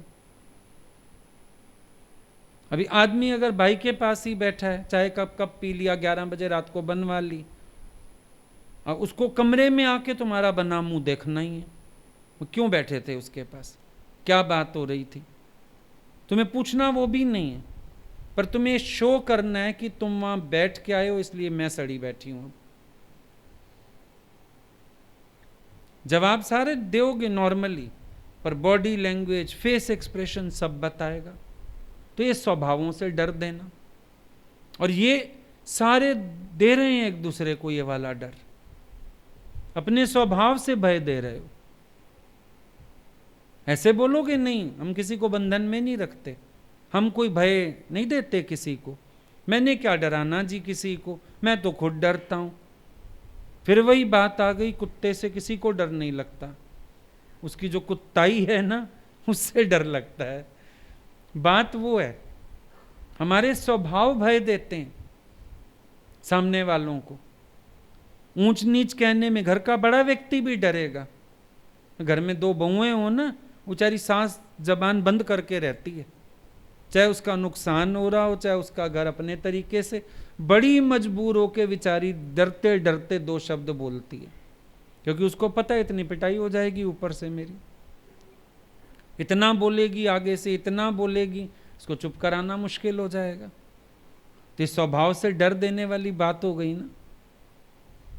अभी आदमी अगर भाई के पास ही बैठा है, चाहे कप पी लिया, 11 बजे रात को बनवा ली, और उसको कमरे में आके तुम्हारा बना मुंह देखना ही है, वो क्यों बैठे थे उसके पास, क्या बात हो रही थी, तुम्हें पूछना वो भी नहीं है, पर तुम्हें शो करना है कि तुम वहां बैठ के आए हो इसलिए मैं सड़ी बैठी हूं। जवाब सारे दोगे नॉर्मली, पर बॉडी लैंग्वेज, फेस एक्सप्रेशन सब बताएगा। तो ये स्वभावों से डर देना, और ये सारे दे रहे हैं एक दूसरे को ये वाला डर, अपने स्वभाव से भय दे रहे हो। ऐसे बोलोगे नहीं, हम किसी को बंधन में नहीं रखते, हम कोई भय नहीं देते किसी को, मैंने क्या डराना जी किसी को, मैं तो खुद डरता हूं। फिर वही बात आ गई, कुत्ते से किसी को डर नहीं लगता, उसकी जो कुत्ताई है ना उससे डर लगता है। बात वो है, हमारे स्वभाव भय देते हैं सामने वालों को। ऊंच नीच कहने में घर का बड़ा व्यक्ति भी डरेगा। घर में 2 बहुएं हो ना, बेचारी सांस जबान बंद करके रहती है, चाहे उसका नुकसान हो रहा हो, चाहे उसका घर अपने तरीके से, बड़ी मजबूर होकर बेचारी डरते डरते 2 शब्द बोलती है, क्योंकि उसको पता है इतनी पिटाई हो जाएगी ऊपर से मेरी, इतना बोलेगी आगे से, इतना बोलेगी, इसको चुप कराना मुश्किल हो जाएगा। तो इस स्वभाव से डर देने वाली बात हो गई ना।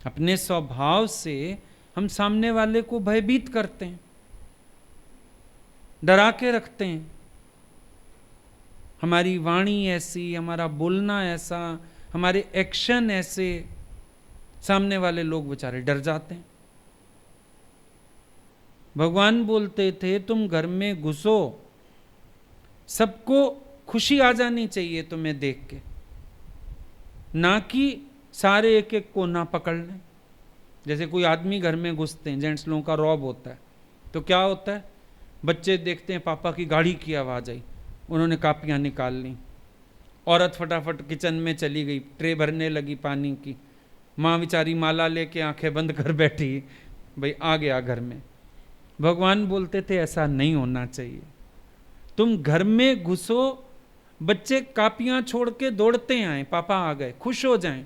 अपने स्वभाव से हम सामने वाले को भयभीत करते हैं, डरा के रखते हैं। हमारी वाणी ऐसी, हमारा बोलना ऐसा, हमारे एक्शन ऐसे, सामने वाले लोग बेचारे डर जाते हैं। भगवान बोलते थे तुम घर में घुसो, सबको खुशी आ जानी चाहिए तुम्हें देख के, ना कि सारे एक एक कोना पकड़ लें। जैसे कोई आदमी घर में घुसते हैं, जेंट्स लोगों का रौब होता है, तो क्या होता है, बच्चे देखते हैं पापा की गाड़ी की आवाज़ आई, उन्होंने कापियाँ निकाल ली, औरत फटाफट किचन में चली गई, ट्रे भरने लगी पानी की, माँ बेचारी माला लेके आंखें बंद कर बैठी, भाई आ गया घर में। भगवान बोलते थे ऐसा नहीं होना चाहिए। तुम घर में घुसो, बच्चे कापियां छोड़ के दौड़ते आए, पापा आ गए, खुश हो जाएं,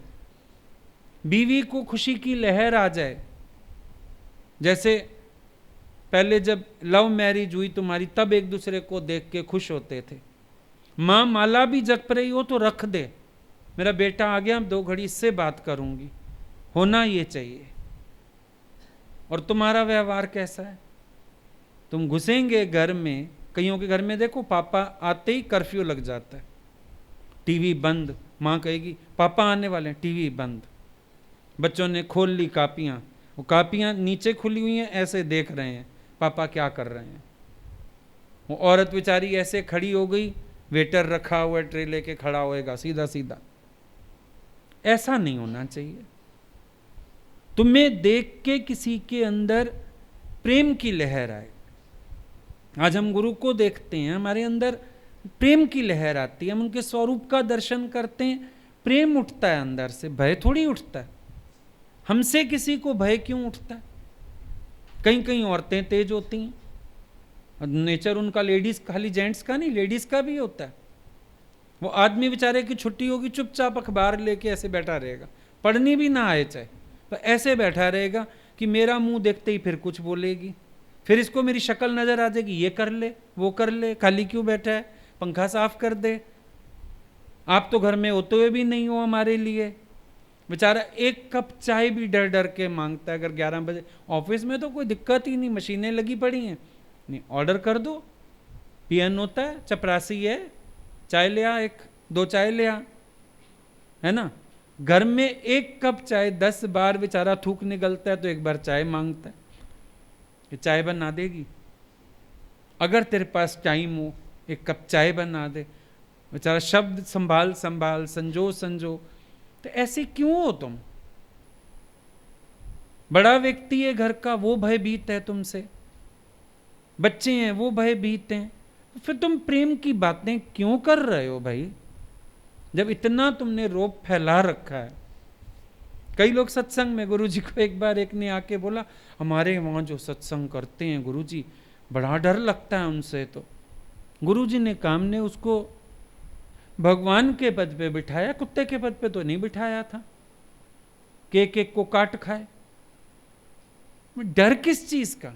बीवी को खुशी की लहर आ जाए। जैसे पहले जब लव मैरिज हुई तुम्हारी, तब एक दूसरे को देख के खुश होते थे। मां माला भी जप रही हो तो रख दे, मेरा बेटा आ गया, 2 घड़ी इससे बात करूंगी, होना ये चाहिए। और तुम्हारा व्यवहार कैसा है? तुम घुसेंगे घर में, कईयों के घर में देखो पापा आते ही कर्फ्यू लग जाता है, टीवी बंद, मां कहेगी पापा आने वाले हैं, टीवी बंद। बच्चों ने खोल ली कापियां, वो कापियां नीचे खुली हुई हैं, ऐसे देख रहे हैं पापा क्या कर रहे हैं। वो औरत बेचारी ऐसे खड़ी हो गई, वेटर रखा हुआ ट्रे लेके खड़ा होएगा सीधा सीधा। ऐसा नहीं होना चाहिए। तुम्हें देख के किसी के अंदर प्रेम की लहर आए। आज हम गुरु को देखते हैं, हमारे अंदर प्रेम की लहर आती है, हम उनके स्वरूप का दर्शन करते हैं, प्रेम उठता है अंदर से, भय थोड़ी उठता है। हमसे किसी को भय क्यों उठता है? कहीं कहीं औरतें तेज होती हैं, नेचर उनका लेडीज, खाली जेंट्स का नहीं, लेडीज का भी होता है। वो आदमी बेचारे की छुट्टी होगी, चुपचाप अखबार लेके ऐसे बैठा रहेगा, पढ़नी भी ना आए चाहे, तो ऐसे बैठा रहेगा कि मेरा मुंह देखते ही फिर कुछ बोलेगी, फिर इसको मेरी शक्ल नजर आ जाएगी, ये कर ले वो कर ले, खाली क्यों बैठा है, पंखा साफ कर दे। आप तो घर में होते हुए भी नहीं हो हमारे लिए। बेचारा 1 कप चाय भी डर डर के मांगता है। अगर 11 बजे, ऑफिस में तो कोई दिक्कत ही नहीं, मशीनें लगी पड़ी हैं, नहीं ऑर्डर कर दो, पीएन होता है, चपरासी है, चाय ले आ, 1-2 चाय ले आ, है ना। घर में 1 कप चाय 10 बार बेचारा थूक निकलता है तो 1 बार चाय मांगता है कि चाय बना देगी। अगर तेरे पास टाइम हो 1 कप चाय बना दे। बेचारा शब्द संभाल संभाल, संजो संजो। तो ऐसे क्यों हो तुम? बड़ा व्यक्ति है घर का, वो भयभीत है तुमसे, बच्चे हैं वो भयभीत हैं, फिर तुम प्रेम की बातें क्यों कर रहे हो भाई, जब इतना तुमने रोब फैला रखा है। कई लोग सत्संग में, गुरुजी को एक बार एक ने आके बोला, हमारे वहां जो सत्संग करते हैं गुरुजी, बड़ा डर लगता है उनसे। तो गुरुजी ने काम ने उसको भगवान के पद पे बिठाया, कुत्ते के पद पे तो नहीं बिठाया था कि एक को काट खाए। डर किस चीज का?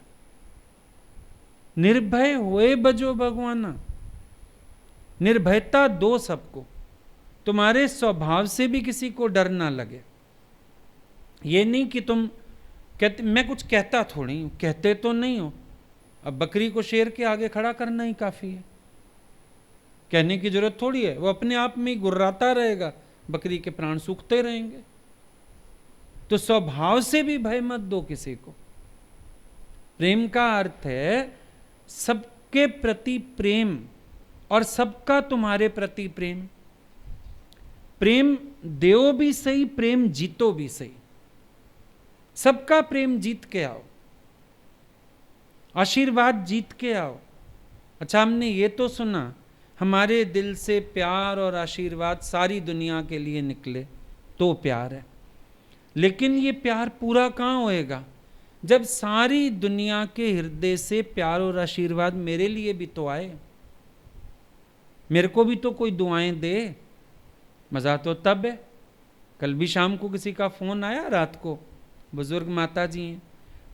निर्भय हुए बजो भगवाना। निर्भयता दो सबको, तुम्हारे स्वभाव से भी किसी को डर ना लगे। ये नहीं कि तुम कहते, मैं कुछ कहता थोड़ी हूं, कहते तो नहीं हो, अब बकरी को शेर के आगे खड़ा करना ही काफी है, कहने की जरूरत थोड़ी है, वो अपने आप में ही गुर्राता रहेगा, बकरी के प्राण सूखते रहेंगे। तो स्वभाव से भी भय मत दो किसी को। प्रेम का अर्थ है सबके प्रति प्रेम और सबका तुम्हारे प्रति प्रेम। प्रेम दो भी सही, प्रेम जीतो भी सही, सबका प्रेम जीत के आओ, आशीर्वाद जीत के आओ। अच्छा, हमने ये तो सुना हमारे दिल से प्यार और आशीर्वाद सारी दुनिया के लिए निकले तो प्यार है, लेकिन ये प्यार पूरा कहाँ होएगा जब सारी दुनिया के हृदय से प्यार और आशीर्वाद मेरे लिए भी तो आए, मेरे को भी तो कोई दुआएं दे। मज़ा तो तब है। कल भी शाम को किसी का फ़ोन आया, रात को बुजुर्ग माता जी हैं,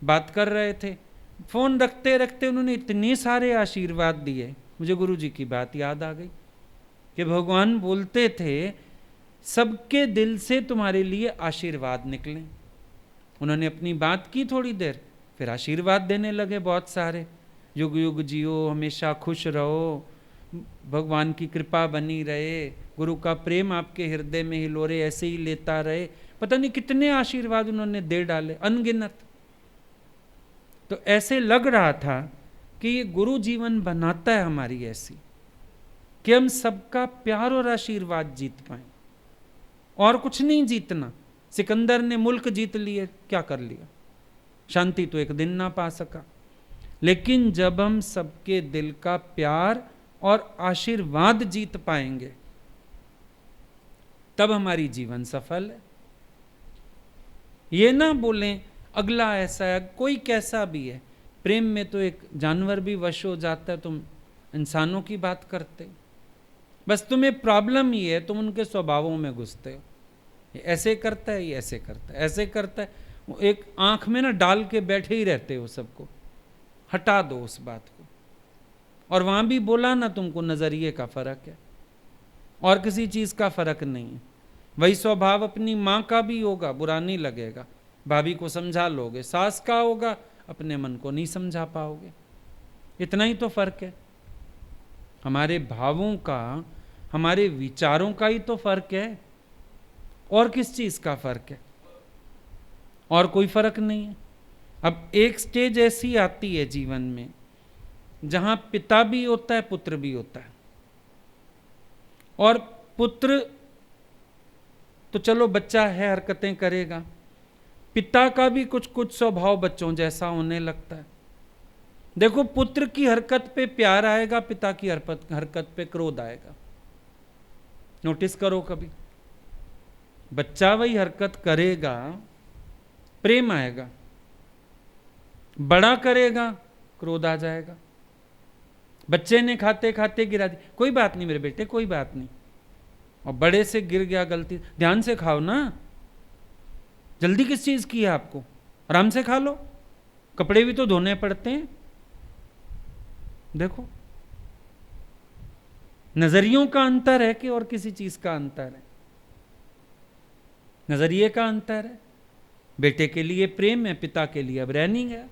बात कर रहे थे, फ़ोन रखते रखते उन्होंने इतने सारे आशीर्वाद दिए, मुझे गुरु जी की बात याद आ गई कि भगवान बोलते थे सबके दिल से तुम्हारे लिए आशीर्वाद निकले। उन्होंने अपनी बात की थोड़ी देर, फिर आशीर्वाद देने लगे बहुत सारे, युग युग जियो, हमेशा खुश रहो, भगवान की कृपा बनी रहे, गुरु का प्रेम आपके हृदय में हिलोरे ऐसे ही लेता रहे। पता नहीं कितने आशीर्वाद उन्होंने दे डाले, अनगिनत। तो ऐसे लग रहा था कि ये गुरु जीवन बनाता है हमारी ऐसी कि हम सबका प्यार और आशीर्वाद जीत पाए, और कुछ नहीं जीतना। सिकंदर ने मुल्क जीत लिए, क्या कर लिया, शांति तो एक दिन ना पा सका। लेकिन जब हम सबके दिल का प्यार और आशीर्वाद जीत पाएंगे तब हमारी जीवन सफल है। ये ना बोलें अगला ऐसा है, कोई कैसा भी है, प्रेम में तो एक जानवर भी वश हो जाता है, तुम इंसानों की बात करते हो। बस तुम्हें प्रॉब्लम ये है, तुम उनके स्वभावों में घुसते हो। ये ऐसे करता है, ये ऐसे करता है, ऐसे करता है, वो एक आंख में ना डाल के बैठे ही रहते हो सबको। हटा दो उस बात को। और वहां भी बोला ना तुमको नजरिए का फर्क है, और किसी चीज का फर्क नहीं है। वही स्वभाव अपनी माँ का भी होगा, बुरा नहीं लगेगा, भाभी को समझा लोगे। सास का होगा, अपने मन को नहीं समझा पाओगे। इतना ही तो फर्क है। हमारे भावों का, हमारे विचारों का ही तो फर्क है। और किस चीज का फर्क है? और कोई फर्क नहीं है। अब एक स्टेज ऐसी आती है जीवन में जहां पिता भी होता है, पुत्र भी होता है। और पुत्र तो चलो बच्चा है, हरकतें करेगा, पिता का भी कुछ कुछ स्वभाव बच्चों जैसा होने लगता है। देखो, पुत्र की हरकत पे प्यार आएगा, पिता की हरकत पे क्रोध आएगा। नोटिस करो कभी। बच्चा वही हरकत करेगा, प्रेम आएगा, बड़ा करेगा, क्रोध आ जाएगा। बच्चे ने खाते खाते गिरा दी, कोई बात नहीं मेरे बेटे, कोई बात नहीं। और बड़े से गिर गया, गलती, ध्यान से खाओ ना, जल्दी किस चीज की है आपको, आराम से खा लो, कपड़े भी तो धोने पड़ते हैं। देखो, नजरियों का अंतर है कि और किसी चीज का अंतर है? नजरिए का अंतर है। बेटे के लिए प्रेम है, पिता के लिए अब रह नहीं गया।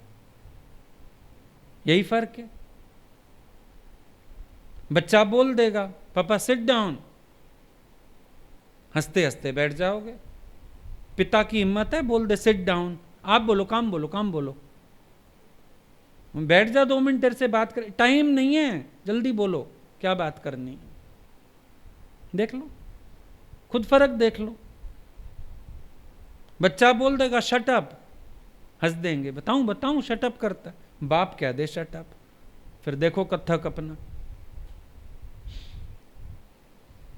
यही फर्क है। बच्चा बोल देगा पापा सिट डाउन, हंसते हंसते बैठ जाओगे। पिता की हिम्मत है बोल दे सिट डाउन, आप बोलो, काम बोलो, काम बोलो, बैठ जा 2 मिनट तेरे से बात कर, टाइम नहीं है, जल्दी बोलो क्या बात करनी। देख लो, खुद फर्क देख लो। बच्चा बोल देगा शट अप, हंस देंगे, बताऊं बताऊं शट अप करता है, बाप कह दे शट अप, फिर देखो कत्थक अपना।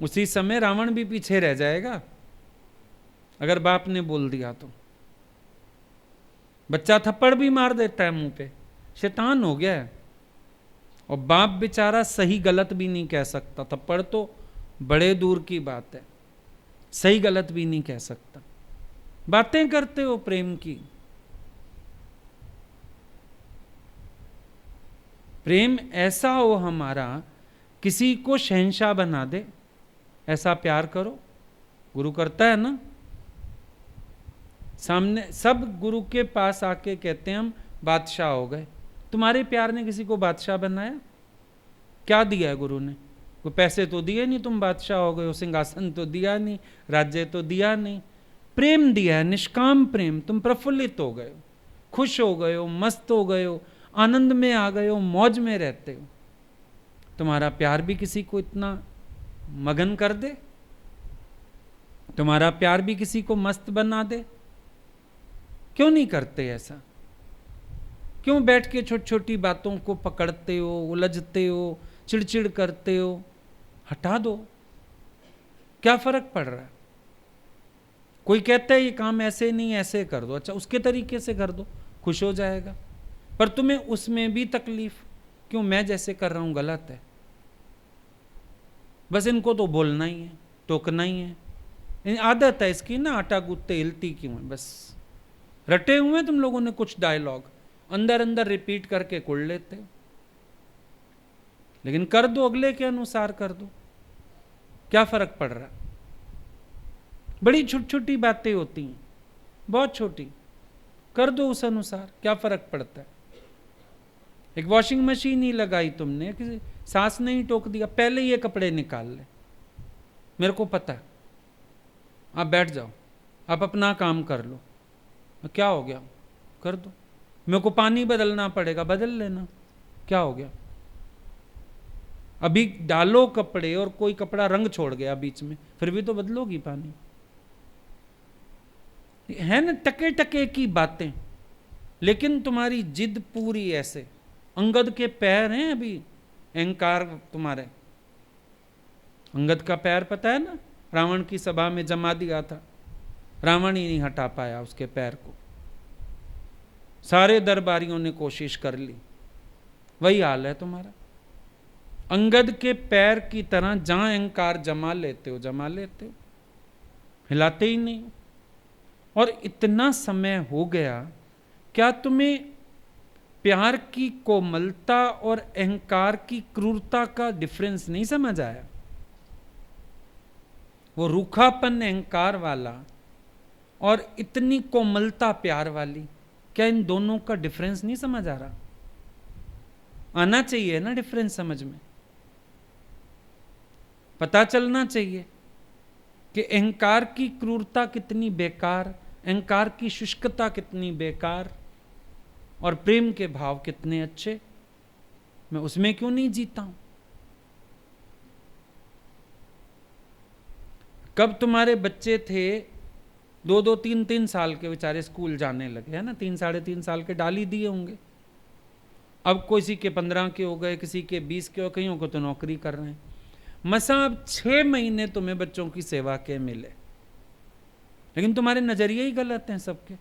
उसी समय रावण भी पीछे रह जाएगा अगर बाप ने बोल दिया तो। बच्चा थप्पड़ भी मार देता है मुंह पे, शैतान हो गया है। और बाप बेचारा सही गलत भी नहीं कह सकता, थप्पड़ तो बड़े दूर की बात है, सही गलत भी नहीं कह सकता। बातें करते हो प्रेम की। प्रेम ऐसा हो हमारा, किसी को शहंशाह बना दे, ऐसा प्यार करो। गुरु करता है ना, सामने सब गुरु के पास आके कहते हैं हम बादशाह हो गए। तुम्हारे प्यार ने किसी को बादशाह बनाया? क्या दिया है गुरु ने? कोई पैसे तो दिए नहीं, तुम बादशाह हो गए हो, सिंहासन तो दिया नहीं, राज्य तो दिया नहीं, प्रेम दिया है, निष्काम प्रेम। तुम प्रफुल्लित हो गए हो, खुश हो गए हो, मस्त हो गए हो, आनंद में आ गए हो, मौज में रहते हो। तुम्हारा प्यार भी किसी को इतना मगन कर दे, तुम्हारा प्यार भी किसी को मस्त बना दे? क्यों नहीं करते ऐसा? क्यों बैठ के छोटी छोटी बातों को पकड़ते हो, उलझते हो, चिड़चिड़ करते हो? हटा दो, क्या फर्क पड़ रहा है? कोई कहता है ये काम ऐसे नहीं ऐसे कर दो, अच्छा उसके तरीके से कर दो, खुश हो जाएगा। पर तुम्हें उसमें भी तकलीफ क्यों? मैं जैसे कर रहा हूं गलत है, बस इनको तो बोलना ही है, टोकना ही है, आदत है इसकी ना, आटा गूंथते हिलती क्यों है? बस रटे हुए तुम लोगों ने कुछ डायलॉग, अंदर अंदर रिपीट करके कुड़ लेते हो। लेकिन कर दो, अगले के अनुसार कर दो, क्या फर्क पड़ रहा? बड़ी छोटी छोटी बातें होती हैं, बहुत छोटी, कर दो उस अनुसार, क्या फर्क पड़ता है? एक वॉशिंग मशीन ही लगाई तुमने, किसी सास ने ही टोक दिया पहले ये कपड़े निकाल ले, मेरे को पता है, आप बैठ जाओ, आप अपना काम कर लो, क्या हो गया? कर दो। मेरे को पानी बदलना पड़ेगा, बदल लेना, क्या हो गया? अभी डालो कपड़े और कोई कपड़ा रंग छोड़ गया बीच में, फिर भी तो बदलोगी पानी। है ना टके टके की बातें, लेकिन तुम्हारी जिद पूरी ऐसे। अंगद के पैर हैं अभी, अहंकार तुम्हारे। अंगद का पैर पता है ना, रावण की सभा में जमा दिया था, रावण ही नहीं हटा पाया उसके पैर को। सारे दरबारियों ने कोशिश कर ली, वही हाल है तुम्हारा। अंगद के पैर की तरह जहां अहंकार जमा लेते हो, हिलाते ही नहीं। और इतना समय हो गया, क्या तुम्हें प्यार की कोमलता और अहंकार की क्रूरता का डिफरेंस नहीं समझ आया? वो रूखापन अहंकार वाला और इतनी कोमलता प्यार वाली, क्या इन दोनों का डिफरेंस नहीं समझ आ रहा? आना चाहिए ना डिफरेंस समझ में, पता चलना चाहिए कि अहंकार की क्रूरता कितनी बेकार, अहंकार की शुष्कता कितनी बेकार, और प्रेम के भाव कितने अच्छे। मैं उसमें क्यों नहीं जीता हूं? कब तुम्हारे बच्चे थे 2-2, 3-3 साल के, बेचारे स्कूल जाने लगे, है ना, 3, 3.5 साल के डाल ही दिए होंगे। अब किसी के 15 के हो गए, किसी के 20 के हो, कईयों को तो नौकरी कर रहे हैं। मसा अब 6 महीने तुम्हें बच्चों की सेवा के मिले, लेकिन तुम्हारे नजरिए ही गलत हैं सबके।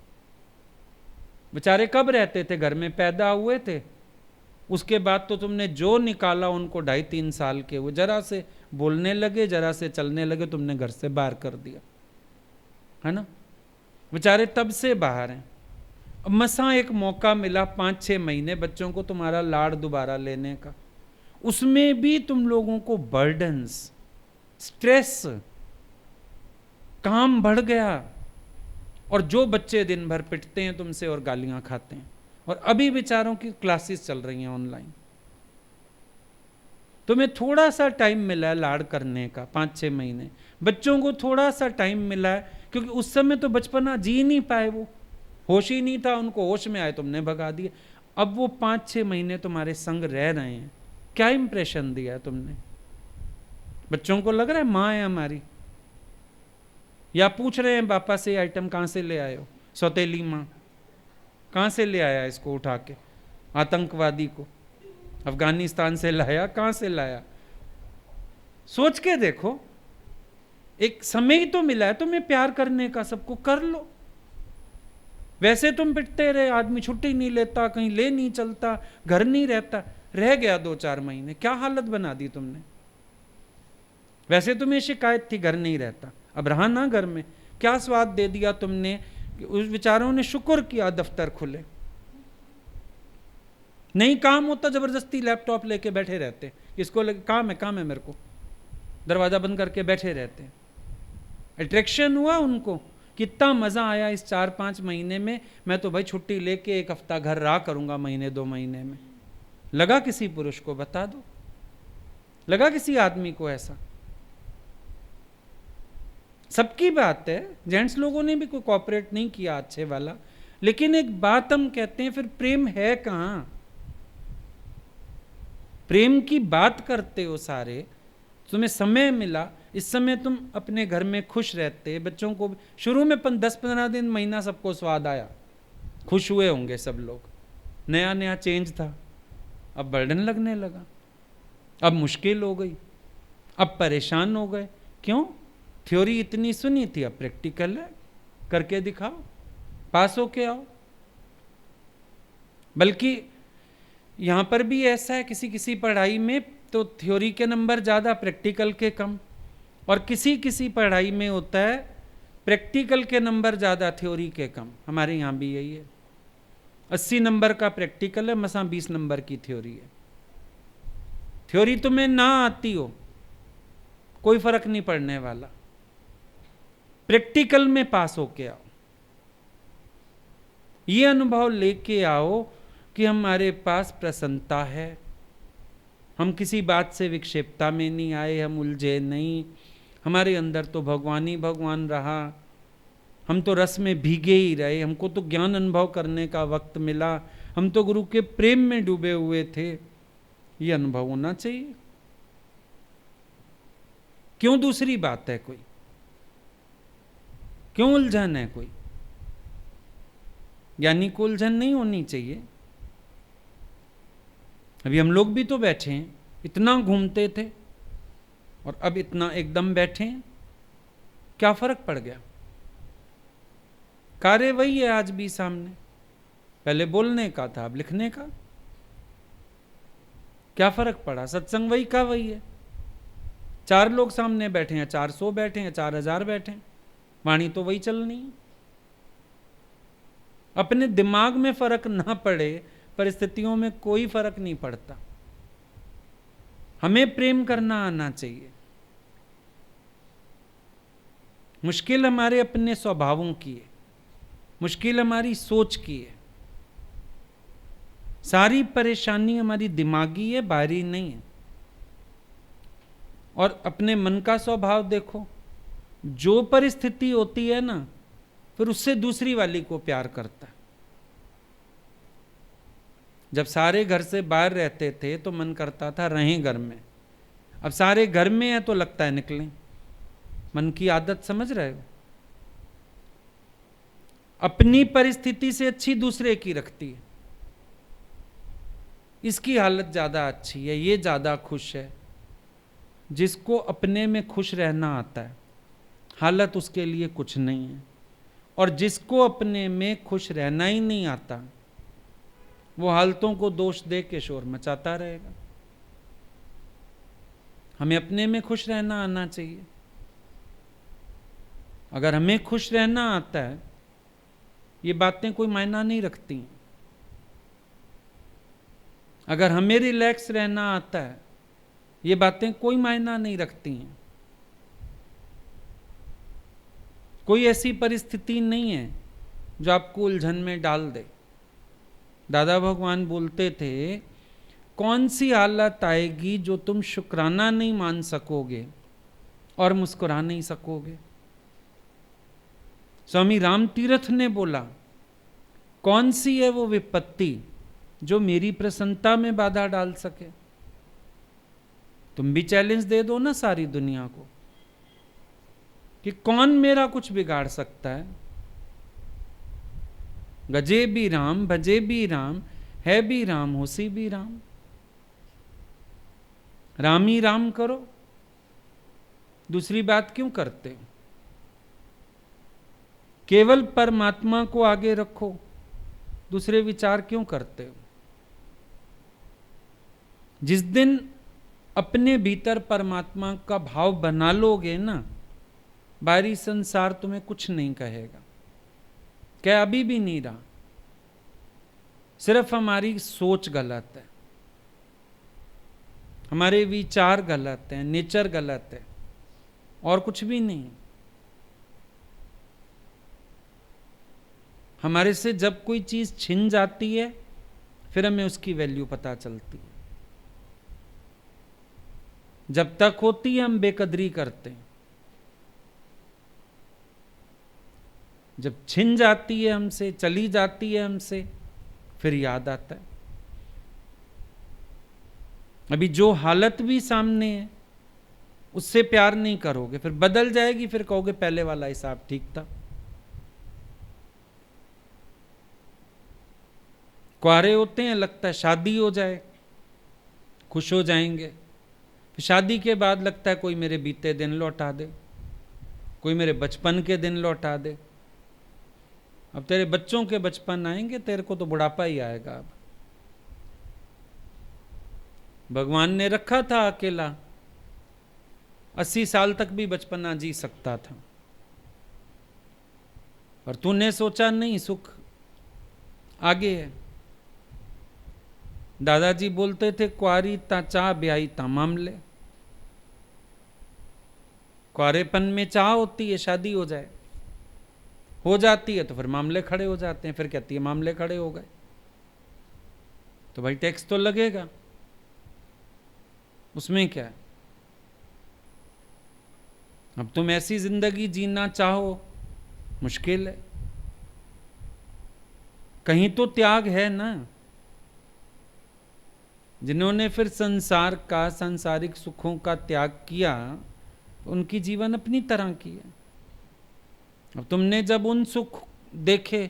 बेचारे कब रहते थे घर में, पैदा हुए थे, उसके बाद तो तुमने जो निकाला उनको 2.5-3 साल के, वो जरा से बोलने लगे, जरा से चलने लगे, तुमने घर से बाहर कर दिया, है ना। बेचारे तब से बाहर हैं। अब मसा एक मौका मिला 5-6 महीने बच्चों को तुम्हारा लाड़ दोबारा लेने का, उसमें भी तुम लोगों को बर्डन्स, स्ट्रेस, काम बढ़ गया। और जो बच्चे दिन भर पिटते हैं तुमसे और गालियां खाते हैं, और अभी बेचारों की क्लासेस चल रही हैं ऑनलाइन। तुम्हें थोड़ा सा टाइम मिला है लाड़ करने का, 5-6 महीने बच्चों को थोड़ा सा टाइम मिला है, क्योंकि उस समय तो बचपना जी नहीं पाए, वो होश ही नहीं था, उनको होश में आए तुमने भगा दिया। अब वो 5-6 महीने तुम्हारे संग रह रहे हैं, क्या इंप्रेशन दिया तुमने? बच्चों को लग रहा है माँ है हमारी, या पूछ रहे हैं पापा से आइटम कहाँ से ले आए हो, सौतेली माँ कहाँ से ले आया इसको उठा के, आतंकवादी को अफगानिस्तान से लाया, कहाँ से लाया? सोच के देखो, एक समय ही तो मिला है तुम्हें प्यार करने का, सबको कर लो। वैसे तुम पिटते रहे, आदमी छुट्टी नहीं लेता, कहीं ले नहीं चलता, घर नहीं रहता, रह गया 2-4 महीने, क्या हालत बना दी तुमने। वैसे तुम्हें शिकायत थी घर नहीं रहता, अब रहा ना घर में, क्या स्वाद दे दिया तुमने कि उस बेचारों ने शुक्र किया दफ्तर खुले। नहीं काम होता जबरदस्ती लैपटॉप लेके बैठे रहते, इसको काम है मेरे को, दरवाजा बंद करके बैठे रहते। अट्रैक्शन हुआ उनको, कितना मजा आया इस 4-5 महीने में, मैं तो भाई छुट्टी लेके 1 हफ्ता घर रहा करूंगा, महीने 2 महीने में। लगा किसी पुरुष को, बता दो, लगा किसी आदमी को ऐसा? सबकी बात है, जेंट्स लोगों ने भी कोई कॉपरेट नहीं किया अच्छे वाला। लेकिन एक बात हम कहते हैं, फिर प्रेम है कहां? प्रेम की बात करते हो सारे, तुम्हें समय मिला, इस समय तुम अपने घर में खुश रहते, बच्चों को शुरू में 10-15 दिन, महीना सबको स्वाद आया, खुश हुए होंगे सब लोग, नया नया चेंज था। अब बर्डन लगने लगा, अब मुश्किल हो गई, अब परेशान हो गए। क्यों? थ्योरी इतनी सुनी थी, अब प्रैक्टिकल है, करके दिखाओ, पास होके आओ। बल्कि यहां पर भी ऐसा है, किसी किसी पढ़ाई में तो थ्योरी के नंबर ज़्यादा, प्रैक्टिकल के कम, और किसी किसी पढ़ाई में होता है प्रैक्टिकल के नंबर ज़्यादा, थ्योरी के कम। हमारे यहाँ भी यही है, 80 नंबर का प्रैक्टिकल है, मसा 20 नंबर की थ्योरी है। थ्योरी तुम्हें ना आती हो, कोई फर्क नहीं पड़ने वाला, प्रैक्टिकल में पास होके आओ, ये अनुभव लेके आओ कि हमारे पास प्रसन्नता है, हम किसी बात से विक्षेपता में नहीं आए, हम उलझे नहीं, हमारे अंदर तो भगवान ही भगवान रहा, हम तो रस में भीगे ही रहे, हमको तो ज्ञान अनुभव करने का वक्त मिला, हम तो गुरु के प्रेम में डूबे हुए थे। ये अनुभव होना चाहिए। क्यों दूसरी बात है कोई? क्यों उलझन है कोई? ज्ञानी को उलझन नहीं होनी चाहिए। अभी हम लोग भी तो बैठे हैं, इतना घूमते थे और अब इतना एकदम बैठे हैं, क्या फर्क पड़ गया? कार्य वही है आज भी सामने, पहले बोलने का था, अब लिखने का। क्या फर्क पड़ा? सत्संग वही का वही है। 4 लोग सामने बैठे हैं, 400 बैठे हैं, 4000 बैठे हैं, वाणी तो वही चलनी है। अपने दिमाग में फर्क ना पड़े, परिस्थितियों में कोई फर्क नहीं पड़ता। हमें प्रेम करना आना चाहिए। मुश्किल हमारे अपने स्वभावों की है, मुश्किल हमारी सोच की है। सारी परेशानी हमारी दिमागी है, बाहरी नहीं है। और अपने मन का स्वभाव देखो, जो परिस्थिति होती है ना, फिर उससे दूसरी वाली को प्यार करता है। जब सारे घर से बाहर रहते थे तो मन करता था रहें घर में, अब सारे घर में है तो लगता है निकलें। मन की आदत समझ रहे हो? अपनी परिस्थिति से अच्छी दूसरे की रखती है। इसकी हालत ज्यादा अच्छी है, ये ज्यादा खुश है। जिसको अपने में खुश रहना आता है, हालत उसके लिए कुछ नहीं है। और जिसको अपने में खुश रहना ही नहीं आता, वो हालतों को दोष दे के शोर मचाता रहेगा। हमें अपने में खुश रहना आना चाहिए। अगर हमें खुश रहना आता है, ये बातें कोई मायना नहीं रखती। अगर हमें रिलैक्स रहना आता है, ये बातें कोई मायना नहीं रखती हैं। कोई ऐसी परिस्थिति नहीं है जो आपको उलझन में डाल दे। दादा भगवान बोलते थे, कौन सी हालत आएगी जो तुम शुक्राना नहीं मान सकोगे और मुस्कुरा नहीं सकोगे? स्वामी राम तीर्थ ने बोला, कौन सी है वो विपत्ति जो मेरी प्रसन्नता में बाधा डाल सके? तुम भी चैलेंज दे दो ना सारी दुनिया को कि कौन मेरा कुछ बिगाड़ सकता है। गजे भी राम, भजे भी राम, है भी राम, होसी भी राम। राम ही राम करो, दूसरी बात क्यों करते हो? केवल परमात्मा को आगे रखो, दूसरे विचार क्यों करते हो? जिस दिन अपने भीतर परमात्मा का भाव बना लोगे ना, बाहरी संसार तुम्हें कुछ नहीं कहेगा। क्या अभी भी नहीं रहा? सिर्फ हमारी सोच गलत है, हमारे विचार गलत हैं, नेचर गलत है, और कुछ भी नहीं। हमारे से जब कोई चीज छिन जाती है, फिर हमें उसकी वैल्यू पता चलती है। जब तक होती है हम बेकदरी करते हैं, जब छिन जाती है हमसे, चली जाती है हमसे, फिर याद आता है। अभी जो हालत भी सामने है, उससे प्यार नहीं करोगे, फिर बदल जाएगी, फिर कहोगे पहले वाला हिसाब ठीक था। कुआरे होते हैं, लगता है शादी हो जाए, खुश हो जाएंगे। फिर शादी के बाद लगता है कोई मेरे बीते दिन लौटा दे, कोई मेरे बचपन के दिन लौटा दे। अब तेरे बच्चों के बचपन आएंगे, तेरे को तो बुढ़ापा ही आएगा। अब भगवान ने रखा था अकेला, 80 साल तक भी बचपना जी सकता था, और तूने सोचा नहीं सुख आगे है। दादाजी बोलते थे, कुआरी ता चाह, ब्याही ता मामले। कुआरेपन में चाह होती है शादी हो जाए, हो जाती है तो फिर मामले खड़े हो जाते हैं। फिर कहती है मामले खड़े हो गए, तो भाई टैक्स तो लगेगा, उसमें क्या है। अब तुम ऐसी जिंदगी जीना चाहो, मुश्किल है। कहीं तो त्याग है ना। जिन्होंने फिर संसार का, सांसारिक सुखों का त्याग किया, उनकी जीवन अपनी तरह की है। अब तुमने जब उन सुख देखे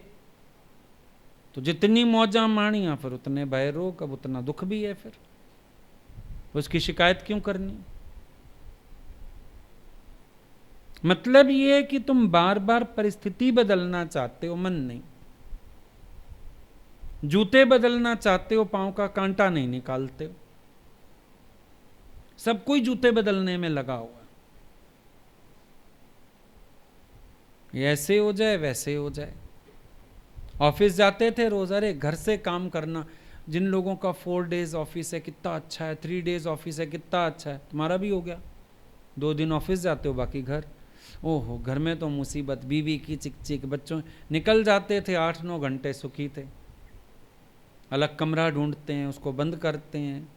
तो जितनी मौजा माणिया, फिर उतने भय रोग, अब उतना दुख भी है। फिर उसकी शिकायत क्यों करनी? मतलब ये है कि तुम बार बार परिस्थिति बदलना चाहते हो, मन नहीं। जूते बदलना चाहते हो, पांव का कांटा नहीं निकालते हो। सब कोई जूते बदलने में लगा हुआ है, ऐसे हो जाए वैसे हो जाए। ऑफिस जाते थे रोज, अरे घर से काम करना, जिन लोगों का 4 डेज ऑफिस है कितना अच्छा है, 3 डेज ऑफिस है कितना अच्छा है, तुम्हारा भी हो गया। 2 दिन ऑफिस जाते हो, बाकी घर। ओहो, घर में तो मुसीबत, बीवी की चिक चिक, बच्चों, निकल जाते थे 8-9 घंटे सुखी थे। अलग कमरा ढूंढते हैं, उसको बंद करते हैं,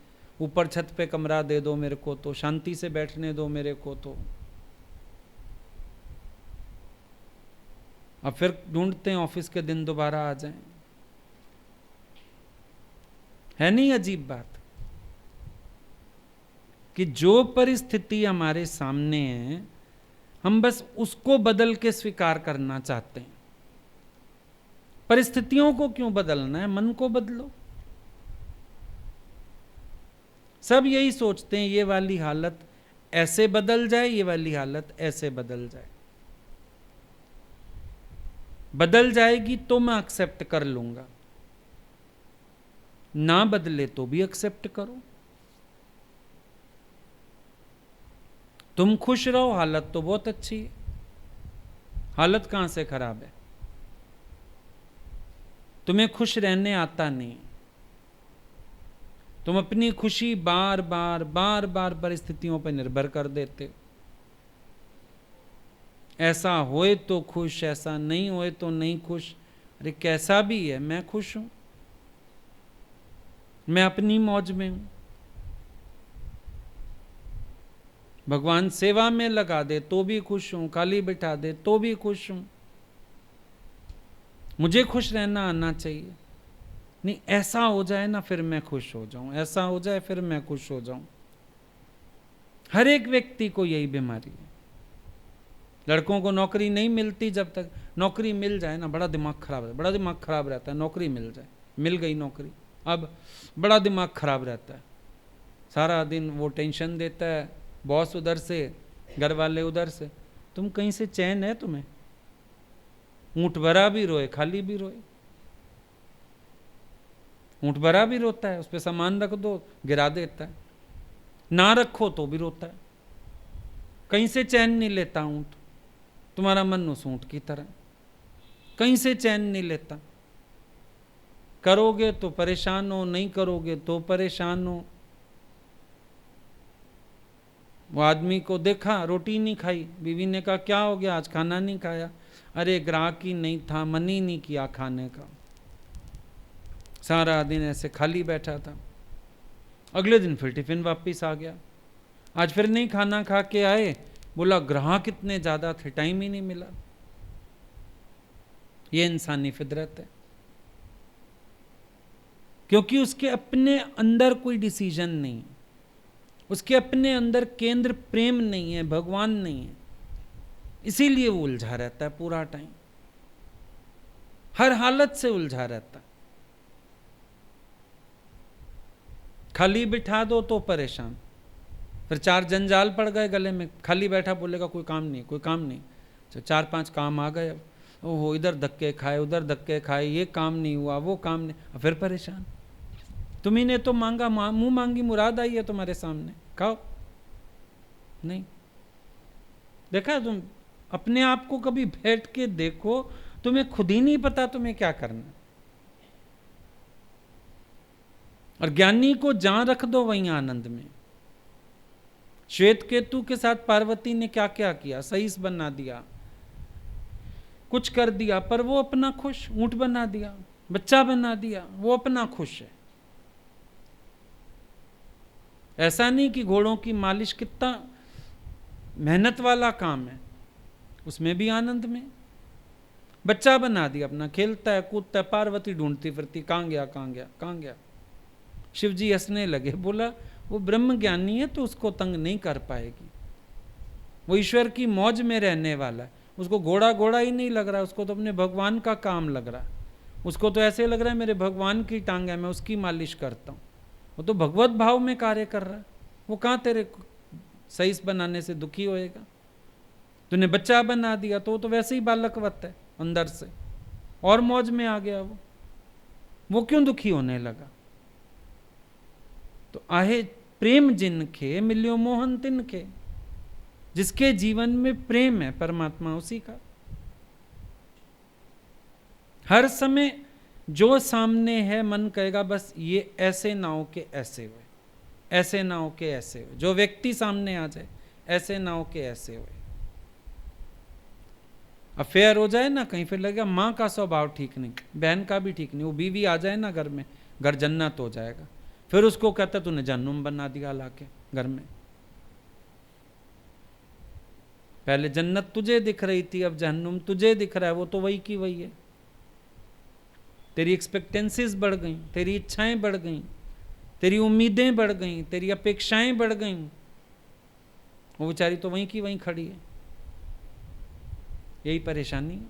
ऊपर छत पे कमरा दे दो मेरे को तो, शांति से बैठने दो मेरे को तो। अब फिर ढूंढते हैं ऑफिस के दिन दोबारा आ जाएं। है नहीं अजीब बात कि जो परिस्थिति हमारे सामने है, हम बस उसको बदल के स्वीकार करना चाहते हैं। परिस्थितियों को क्यों बदलना है, मन को बदलो। सब यही सोचते हैं ये वाली हालत ऐसे बदल जाए, ये वाली हालत ऐसे बदल जाए। बदल जाएगी तो मैं एक्सेप्ट कर लूंगा, ना बदले तो भी एक्सेप्ट करो। तुम खुश रहो, हालत तो बहुत अच्छी है। हालत कहां से खराब है? तुम्हें खुश रहने आता नहीं, तुम अपनी खुशी बार बार बार बार परिस्थितियों पर निर्भर कर देते हो। ऐसा होए तो खुश, ऐसा नहीं होए तो नहीं खुश। अरे कैसा भी है, मैं खुश हूं, मैं अपनी मौज में हूं। भगवान सेवा में लगा दे तो भी खुश हूं, खाली बिठा दे तो भी खुश हूं। मुझे खुश रहना आना चाहिए। नहीं, ऐसा हो जाए ना फिर मैं खुश हो जाऊं, ऐसा हो जाए फिर मैं खुश हो जाऊं। हर एक व्यक्ति को यही बीमारी है। लड़कों को नौकरी नहीं मिलती, जब तक नौकरी मिल जाए ना बड़ा दिमाग खराब है, बड़ा दिमाग खराब रहता है। नौकरी मिल जाए, मिल गई नौकरी, अब बड़ा दिमाग खराब रहता है। सारा दिन वो टेंशन देता है, बॉस उधर से, घर वाले उधर से। तुम कहीं से चैन है तुम्हें? ऊंट भरा भी रोए, खाली भी रोए। ऊंट भरा भी रोता है, उस पर सामान रख दो गिरा देता है, ना रखो तो भी रोता है। कहीं से चैन नहीं लेता ऊंट। तुम्हारा मन उस ऊंट की तरह, कहीं से चैन नहीं लेता। करोगे तो परेशान हो, नहीं करोगे तो परेशान हो। वो आदमी को देखा, रोटी नहीं खाई, बीवी ने कहा क्या हो गया आज खाना नहीं खाया? अरे ग्राहक ही नहीं था, मन ही नहीं किया खाने का, सारा दिन ऐसे खाली बैठा था। अगले दिन फिर टिफिन वापस आ गया, आज फिर नहीं खाना खा के आए, बोला ग्राहक इतने ज्यादा थे टाइम ही नहीं मिला। ये इंसानी फितरत है, क्योंकि उसके अपने अंदर कोई डिसीजन नहीं, उसके अपने अंदर केंद्र प्रेम नहीं है, भगवान नहीं है। इसीलिए वो उलझा रहता है पूरा टाइम, हर हालत से उलझा रहता है। खाली बिठा दो तो परेशान, फिर 4 जंजाल पड़ गए गले में। खाली बैठा बोलेगा कोई काम नहीं, कोई काम नहीं, 4-5 काम आ गए। अब ओहो, इधर धक्के खाए, उधर धक्के खाए, ये काम नहीं हुआ, वो काम नहीं, फिर परेशान। तुम्ही ने तो मांगा, मुंह मांगी मुराद आई है तुम्हारे सामने, खाओ। नहीं देखा? तुम अपने आप को कभी बैठ के देखो, तुम्हें खुद ही नहीं पता तुम्हें क्या करना। और ज्ञानी को जहां रख दो वहीं आनंद में। श्वेत केतु के साथ पार्वती ने क्या क्या किया, सहीस बना दिया, कुछ कर दिया, पर वो अपना खुश। ऊंट बना दिया, बच्चा बना दिया, वो अपना खुश है। ऐसा नहीं कि घोड़ों की मालिश कितना मेहनत वाला काम है, उसमें भी आनंद में। बच्चा बना दिया, अपना खेलता है कूदता है, पार्वती ढूंढती फिरती, कहां गया कहां गया कहां गया। शिव जी हंसने लगे, बोला वो ब्रह्म ज्ञानी है तो उसको तंग नहीं कर पाएगी, वो ईश्वर की मौज में रहने वाला है। उसको घोड़ा घोड़ा ही नहीं लग रहा, उसको तो अपने भगवान का काम लग रहा है। उसको तो ऐसे लग रहा है मेरे भगवान की टांग है, मैं उसकी मालिश करता हूँ। वो तो भगवत भाव में कार्य कर रहा है, वो कहाँ तेरे सहीस बनाने से दुखी होएगा। तूने बच्चा बना दिया तो वो तो वैसे ही बालकवत है अंदर से, और मौज में आ गया वो। वो क्यों दुखी होने लगा? तो आहे प्रेम जिनके मिलियो मोहन तिनके। जिसके जीवन में प्रेम है परमात्मा उसी का। हर समय जो सामने है मन कहेगा बस ये ऐसे ना हो के ऐसे हो, ऐसे ना हो के ऐसे हो। जो व्यक्ति सामने आ जाए ऐसे ना हो के ऐसे हो। अफेयर हो जाए ना कहीं, फिर लगेगा माँ का स्वभाव ठीक नहीं, बहन का भी ठीक नहीं, वो बीवी आ जाए ना घर में, घर जन्नत हो जाएगा। फिर उसको कहता तूने जहन्नुम बना दिया लाके घर में। पहले जन्नत तुझे दिख रही थी, अब जहन्नुम तुझे दिख रहा है। वो तो वही की वही है। तेरी एक्सपेक्टेंसीज बढ़ गई, तेरी इच्छाएं बढ़ गई, तेरी उम्मीदें बढ़ गई, तेरी अपेक्षाएं बढ़ गई। वो बेचारी तो वहीं की वहीं खड़ी है। यही परेशानी है।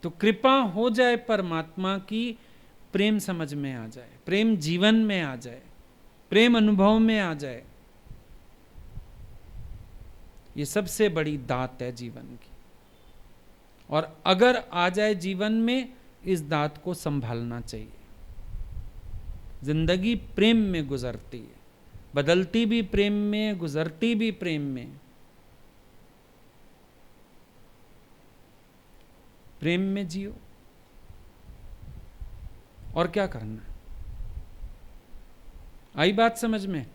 तो कृपा हो जाए परमात्मा की, प्रेम समझ में आ जाए, प्रेम जीवन में आ जाए, प्रेम अनुभव में आ जाए। ये सबसे बड़ी दात है जीवन की। और अगर आ जाए जीवन में, इस दात को संभालना चाहिए। जिंदगी प्रेम में गुजरती है, बदलती भी प्रेम में, गुजरती भी प्रेम में। प्रेम में जियो। और क्या करना है? आई बात समझ में?